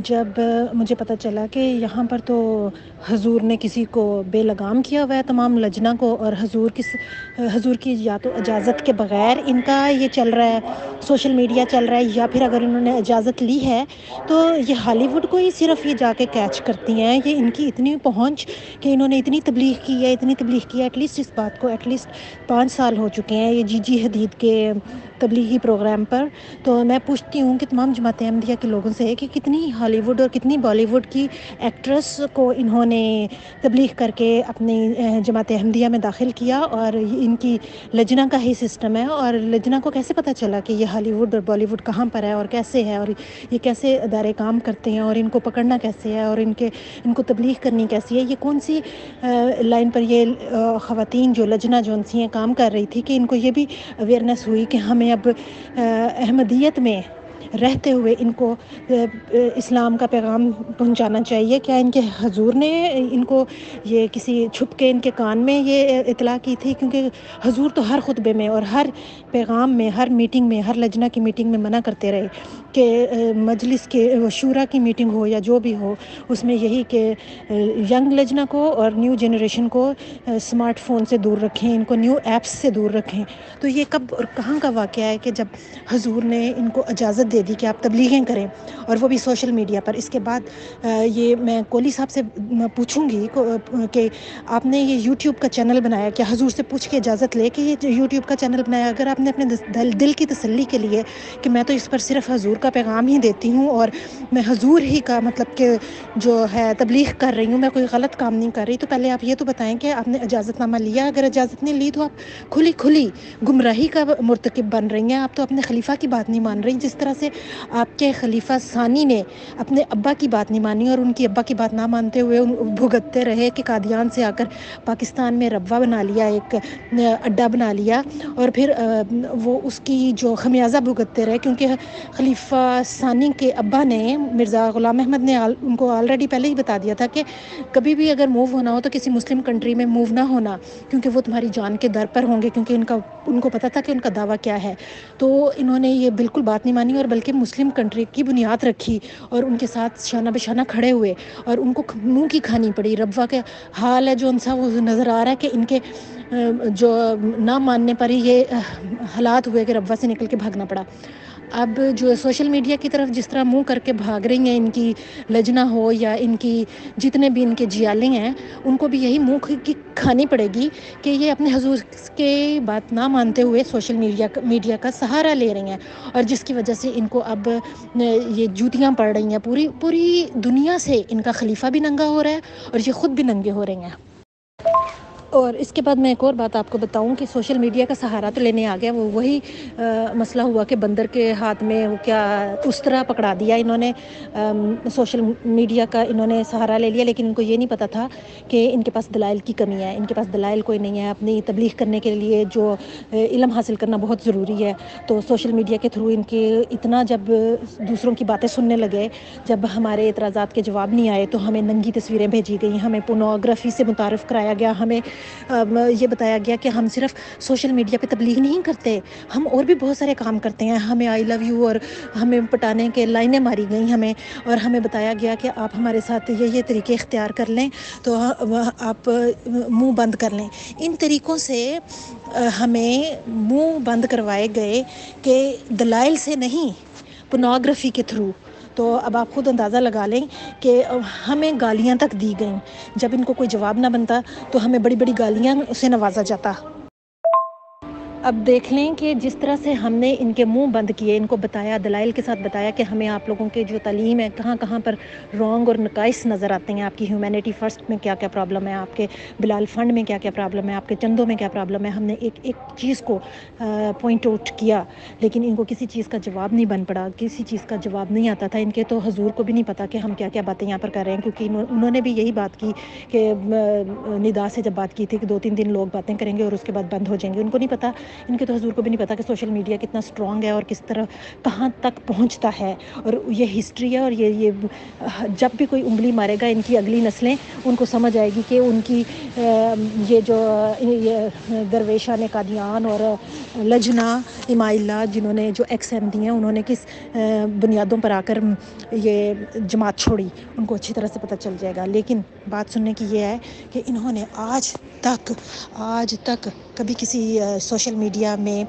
جب مجھے پتہ چلا کہ یہاں پر تو حضور نے کسی کو بے لگام کیا ہوا ہے، تمام لجنہ کو، اور حضور کی یا تو اجازت کے بغیر ان کا یہ چل رہا ہے، سوشل میڈیا چل رہا ہے، یا پھر اگر انہوں نے اجازت لی ہے تو یہ ہالی ووڈ کو ہی صرف یہ جا کے کیچ کرتی ہیں. یہ ان کی اتنی پہنچ کہ انہوں نے اتنی تبلیغ کی ہے، اتنی تبلیغ کی ہے. ایٹ لیسٹ اس بات کو ایٹ لیسٹ 5 سال ہو چکے ہیں یہ جی حدید کے تبلیغی پروگرام پر. تو میں پوچھتی ہوں کہ تمام جماعت احمدیہ کے لوگوں سے کہ کتنی ہالی ووڈ اور کتنی بالی ووڈ کی ایکٹریس کو انہوں نے تبلیغ کر کے اپنی جماعت احمدیہ میں داخل کیا، اور ان کی لجنہ کا ہی سسٹم ہے. اور لجنہ کو کیسے پتہ چلا کہ یہ ہالی ووڈ اور بالی ووڈ کہاں پر ہے اور کیسے ہے، اور یہ کیسے ادارے کام کرتے ہیں، اور ان کو پکڑنا کیسے ہے، اور ان کو تبلیغ کرنی کیسی ہے. یہ کون سی لائن پر یہ خواتین جو لجنہ جو ان سے کام کر رہی تھی کہ ان کو یہ بھی اویئرنیس ہوئی کہ ہمیں اب احمدیت میں رہتے ہوئے ان کو اسلام کا پیغام پہنچانا چاہیے. کیا ان کے حضور نے ان کو یہ کسی چھپ کے ان کے کان میں یہ اطلاع کی تھی؟ کیونکہ حضور تو ہر خطبے میں اور ہر پیغام میں، ہر میٹنگ میں، ہر لجنہ کی میٹنگ میں منع کرتے رہے کہ مجلس کے شورا کی میٹنگ ہو یا جو بھی ہو، اس میں یہی کہ ینگ لجنہ کو اور نیو جنریشن کو اسمارٹ فون سے دور رکھیں، ان کو نیو ایپس سے دور رکھیں. تو یہ کب اور کہاں کا واقعہ ہے کہ جب حضور نے ان کو اجازت دے دی کہ آپ تبلیغیں کریں، اور وہ بھی سوشل میڈیا پر. اس کے بعد یہ میں کولی صاحب سے پوچھوں گی کہ آپ نے یہ یوٹیوب کا چینل بنایا، کیا حضور سے پوچھ کے اجازت لے کے یہ یوٹیوب کا چینل بنایا؟ اگر آپ نے اپنے دل کی تسلی کے لیے کہ میں تو اس پر صرف حضور کا پیغام ہی دیتی ہوں اور میں حضور ہی کا مطلب کہ جو ہے تبلیغ کر رہی ہوں، میں کوئی غلط کام نہیں کر رہی، تو پہلے آپ یہ تو بتائیں کہ آپ نے اجازت نامہ لیا؟ اگر اجازت نہیں لی تو آپ کھلی گمراہی کا مرتکب بن رہی ہیں. آپ تو اپنے خلیفہ کی بات نہیں مان رہی، جس طرح سے آپ کے خلیفہ ثانی نے اپنے ابا کی بات نہیں مانی اور ان کی ابا کی بات نہ مانتے ہوئے بھگتتے رہے کہ قادیان سے آ کر پاکستان میں ربوہ بنا لیا، ایک اڈا بنا لیا، اور پھر وہ اس کی جو خمیازہ بھگتتے رہے. کیونکہ خلیفہ ثانی کے ابا نے، مرزا غلام احمد نے ان کو آلریڈی پہلے ہی بتا دیا تھا کہ کبھی بھی اگر موو ہونا ہو تو کسی مسلم کنٹری میں موو نہ ہونا، کیونکہ وہ تمہاری جان کے در پر ہوں گے. کیونکہ ان کو پتہ تھا کہ ان کا دعویٰ کیا ہے. تو انہوں نے یہ بالکل بات نہیں مانی اور بلکہ مسلم کنٹری کی بنیاد رکھی اور ان کے ساتھ شانہ بشانہ کھڑے ہوئے، اور ان کو منہ کی کھانی پڑی. ربوہ کا حال ہے جو ان سا وہ نظر آ رہا ہے کہ ان کے جو نہ ماننے پر ہی یہ حالات ہوئے کہ ربوہ سے نکل کے بھاگنا پڑا. اب جو سوشل میڈیا کی طرف جس طرح منہ کر کے بھاگ رہی ہیں ان کی لجنہ ہو یا ان کی جتنے بھی ان کے جیالے ہیں، ان کو بھی یہی منہ کی کھانی پڑے گی کہ یہ اپنے حضور کے بات نہ مانتے ہوئے سوشل میڈیا کا سہارا لے رہی ہیں، اور جس کی وجہ سے ان کو اب یہ جوتیاں پڑ رہی ہیں. پوری دنیا سے ان کا خلیفہ بھی ننگا ہو رہا ہے اور یہ خود بھی ننگے ہو رہی ہیں. اور اس کے بعد میں ایک اور بات آپ کو بتاؤں کہ سوشل میڈیا کا سہارا تو لینے آ گیا، وہ وہی مسئلہ ہوا کہ بندر کے ہاتھ میں وہ کیا اس طرح پکڑا دیا انہوں نے. سوشل میڈیا کا انہوں نے سہارا لے لیا، لیکن ان کو یہ نہیں پتہ تھا کہ ان کے پاس دلائل کی کمی ہے. ان کے پاس دلائل کوئی نہیں ہے. اپنی تبلیغ کرنے کے لیے جو علم حاصل کرنا بہت ضروری ہے، تو سوشل میڈیا کے تھرو ان کے اتنا جب دوسروں کی باتیں سننے لگے، جب ہمارے اعتراضات کے جواب نہیں آئے تو ہمیں ننگی تصویریں بھیجی گئیں، ہمیں پورنوگرافی سے متعارف کرایا گیا، ہمیں یہ بتایا گیا کہ ہم صرف سوشل میڈیا پہ تبلیغ نہیں کرتے، ہم اور بھی بہت سارے کام کرتے ہیں. ہمیں آئی لو یو اور ہمیں پٹانے کے لائنیں ماری گئیں ہمیں، اور ہمیں بتایا گیا کہ آپ ہمارے ساتھ یہ طریقے اختیار کر لیں تو آپ منہ بند کر لیں. ان طریقوں سے ہمیں منہ بند کروائے گئے کہ دلائل سے نہیں، پورنوگرافی کے تھرو. تو اب آپ خود اندازہ لگا لیں کہ ہمیں گالیاں تک دی گئیں. جب ان کو کوئی جواب نہ بنتا تو ہمیں بڑی بڑی گالیاں سے نوازا جاتا. اب دیکھ لیں کہ جس طرح سے ہم نے ان کے منہ بند کیے، ان کو بتایا، دلائل کے ساتھ بتایا کہ ہمیں آپ لوگوں کے جو تعلیم ہے کہاں کہاں پر رانگ اور نقائص نظر آتے ہیں، آپ کی ہیومینٹی فرسٹ میں کیا کیا پرابلم ہے، آپ کے بلال فنڈ میں کیا کیا پرابلم ہے، آپ کے چندوں میں کیا پرابلم ہے. ہم نے ایک ایک چیز کو پوائنٹ آؤٹ کیا، لیکن ان کو کسی چیز کا جواب نہیں بن پڑا، کسی چیز کا جواب نہیں آتا تھا. ان کے تو حضور کو بھی نہیں پتا کہ ہم کیا کیا باتیں یہاں پر کر رہے ہیں، کیونکہ انہوں نے بھی یہی بات کی کہ ندا سے جب بات کی تھی کہ 2-3 دن لوگ باتیں کریں گے اور اس کے بعد بند ہو جائیں گے. ان کو نہیں پتا इनके तो हुजूर को भी नहीं पता कि सोशल मीडिया कितना स्ट्रॉन्ग है और किस तरह कहाँ तक पहुँचता है, और ये हिस्ट्री है। और ये जब भी कोई उंगली मारेगा इनकी अगली नस्लें, उनको समझ आएगी कि उनकी ये जो ये दरवेशा ने कादियान और लजना इमाइल्ला जिन्होंने जो एक्स एम दी हैं, उन्होंने किस बुनियादों पर आकर ये जमात छोड़ी, उनको अच्छी तरह से पता चल जाएगा। लेकिन बात सुनने की ये है कि इन्होंने आज तक कभी किसी सोशल मीडिया में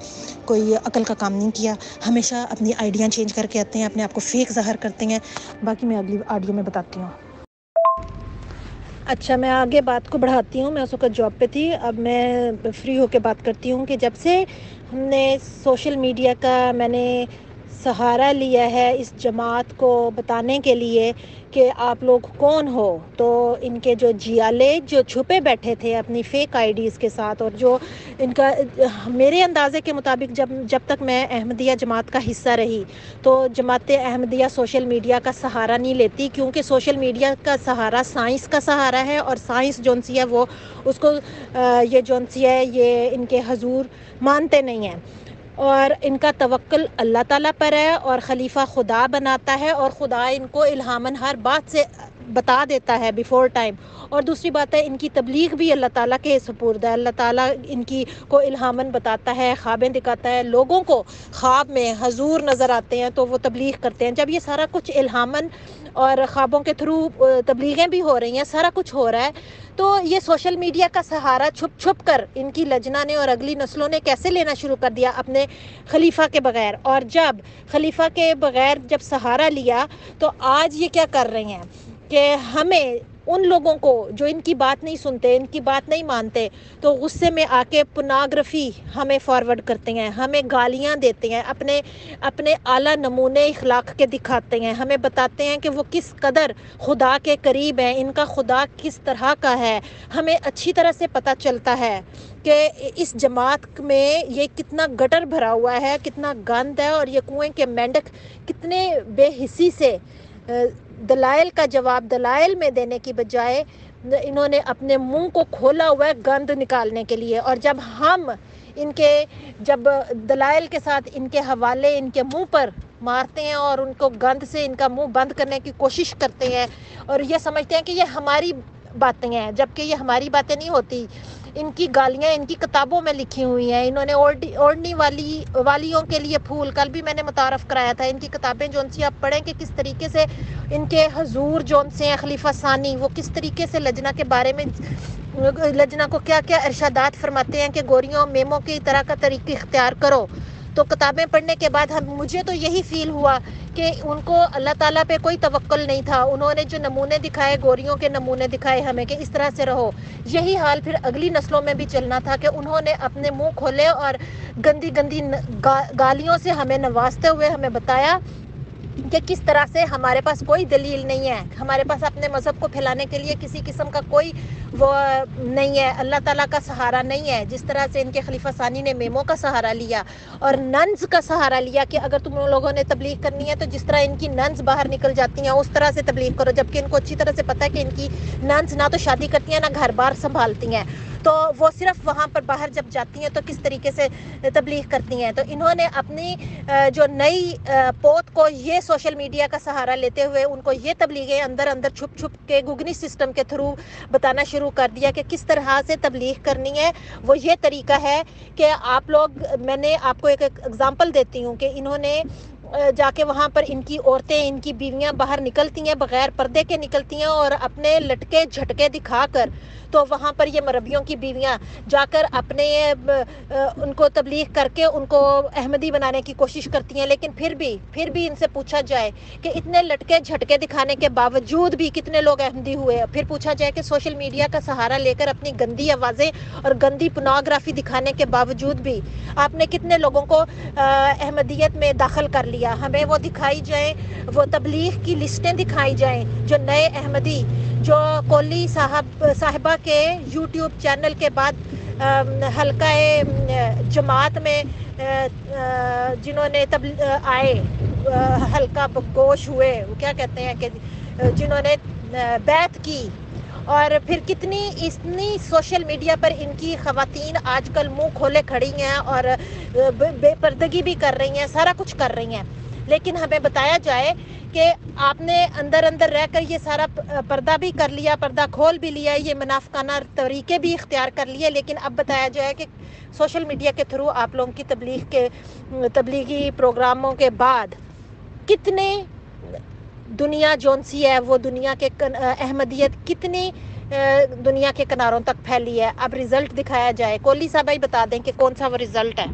कोई अकल का काम नहीं किया, हमेशा अपनी आइडिया चेंज करके आते हैं, अपने आप को फेक ज़ाहिर करते हैं। बाकी मैं अगली ऑडियो में बताती हूँ। अच्छा, मैं आगे बात को बढ़ाती हूँ। मैं उस वक्त जॉब पे थी, अब मैं फ्री होकर बात करती हूँ कि जब से हमने सोशल मीडिया का मैंने सहारा लिया है इस जमात को बताने के लिए कि आप लोग कौन हो, तो इनके जो जियाले जो छुपे बैठे थे अपनी फ़ेक आईडीज़ के साथ, और जो इनका मेरे अंदाज़े के मुताबिक जब तक मैं अहमदिया जमात का हिस्सा रही तो जमात अहमदिया सोशल मीडिया का सहारा नहीं लेती, क्योंकि सोशल मीडिया का सहारा साइंस का सहारा है, और साइंस जौन सी है वो उसको ये जौन सी है ये इनके हजूर मानते नहीं हैं, और इनका तवक्कुल अल्लाह ताला पर है, और खलीफा खुदा बनाता है, और खुदा इनको इल्हामन हर बात से बता देता है बिफ़ोर टाइम। और दूसरी बात है, इनकी तबलीग भी अल्लाह ताला के सुपुर्द है। अल्लाह ताला इनकी को इल्हामन बताता है, ख्वाबें दिखाता है, लोगों को ख्वाब में हजूर नज़र आते हैं तो वो तबलीग करते हैं। जब ये सारा कुछ इल्हामन और ख्वाबों के थ्रू तबलीगें भी हो रही हैं, सारा कुछ हो रहा है, तो ये सोशल मीडिया का सहारा छुप कर इनकी लजना ने और अगली नस्लों ने कैसे लेना शुरू कर दिया अपने खलीफा के बगैर। और जब खलीफा के बगैर जब सहारा लिया तो आज ये क्या कर रहे हैं कि हमें उन लोगों को जो इनकी बात नहीं सुनते, इनकी बात नहीं मानते, तो गुस्से में आके पोर्नोग्राफी हमें फॉरवर्ड करते हैं, हमें गालियां देते हैं, अपने आला नमूने इखलाक के दिखाते हैं, हमें बताते हैं कि वो किस कदर खुदा के करीब हैं, इनका खुदा किस तरह का है। हमें अच्छी तरह से पता चलता है कि इस जमात में ये कितना गटर भरा हुआ है, कितना गंद है, और ये कुएं के मेंढक कितने बेहिसी से दलाइल का जवाब दलाइल में देने की बजाय इन्होंने अपने मुंह को खोला हुआ है गंद निकालने के लिए। और जब हम जब दलाइल के साथ इनके हवाले इनके मुंह पर मारते हैं और उनको गंद से इनका मुंह बंद करने की कोशिश करते हैं, और ये समझते हैं कि ये हमारी बातें हैं, जबकि ये हमारी बातें नहीं होती। इनकी गालियाँ इनकी किताबों में लिखी हुई हैं। इन्होंने ओढ़नी वालियों के लिए फूल, कल भी मैंने मुतारफ़ कराया था। इनकी किताबें जौन सी आप पढ़ें कि किस तरीके से इनके हजूर जौन से हैं खलीफा सानी, वो किस तरीके से लजना के बारे में लजना को क्या क्या इरशादात फरमाते हैं कि गोरियों मेमों की तरह का तरीक़ा इख्तियार करो। तो किताबें पढ़ने के बाद मुझे तो यही फ़ील हुआ कि उनको अल्लाह ताला पे कोई तवक्कुल नहीं था। उन्होंने जो नमूने दिखाए, गोरियों के नमूने दिखाए हमें कि इस तरह से रहो, यही हाल फिर अगली नस्लों में भी चलना था कि उन्होंने अपने मुंह खोले और गंदी गंदी गालियों से हमें नवाजते हुए हमें बताया कि किस तरह से हमारे पास कोई दलील नहीं है, हमारे पास अपने मज़हब को फैलाने के लिए किसी किस्म का कोई वो नहीं है, अल्लाह ताला का सहारा नहीं है। जिस तरह से इनके खलीफा सानी ने मेमो का सहारा लिया और नन्स का सहारा लिया कि अगर तुम लोगों ने तबलीग करनी है तो जिस तरह इनकी नन्स बाहर निकल जाती हैं उस तरह से तबलीग करो, जबकि इनको अच्छी तरह से पता है कि इनकी नन्स ना तो शादी करती हैं ना घर बार संभालती हैं, तो वो सिर्फ वहाँ पर बाहर जब जाती हैं तो किस तरीके से तबलीग करती हैं। तो इन्होंने अपनी जो नई पोत को ये सोशल मीडिया का सहारा लेते हुए उनको ये तबलीगें अंदर अंदर छुप छुप के गुगनी सिस्टम के थ्रू बताना शुरू कर दिया कि किस तरह से तबलीग करनी है। वो ये तरीका है कि आप लोग, मैंने आपको एक एग्जांपल देती हूँ कि इन्होंने जाके वहाँ पर इनकी औरतें, इनकी बीवियाँ बाहर निकलती हैं, बग़ैर पर्दे के निकलती हैं और अपने लटके झटके दिखाकर, तो वहाँ पर ये मरबियों की बीवियाँ जाकर अपने उनको तबलीग करके उनको अहमदी बनाने की कोशिश करती हैं। लेकिन फिर भी इनसे पूछा जाए कि इतने लटके झटके दिखाने के बावजूद भी कितने लोग अहमदी हुए, फिर पूछा जाए कि सोशल मीडिया का सहारा लेकर अपनी गंदी आवाज़ें और गंदी पोर्नोग्राफी दिखाने के बावजूद भी आपने कितने लोगों को अहमदियत में दाखिल कर लिया। हमें वो दिखाई जाए, वो तबलीग की लिस्टें दिखाई जाएँ जो नए अहमदी, जो कोली साहिबा के यूट्यूब चैनल के बाद हल्का जमात में जिन्होंने आए, हल्का गोश हुए, वो क्या कहते हैं कि जिन्होंने बैत की اور پھر اتنی سوشل میڈیا پر ان کی خواتین آج کل منہ کھولے کھڑی ہیں اور بے پردگی بھی کر رہی ہیں، سارا کچھ کر رہی ہیں، لیکن ہمیں بتایا جائے کہ آپ نے اندر رہ کر یہ سارا پردہ بھی کر لیا، پردہ کھول بھی لیا، یہ منافقانہ طریقے بھی اختیار کر لیے، لیکن اب بتایا جائے کہ سوشل میڈیا کے تھرو آپ لوگوں کی تبلیغی پروگراموں کے بعد کتنے دنیا جون سی ہے وہ دنیا کے احمدیت کتنی دنیا کے کناروں تک پھیلی ہے۔ اب رزلٹ دکھایا جائے، کولی صاحب ہی بتا دیں کہ کون سا وہ رزلٹ ہے۔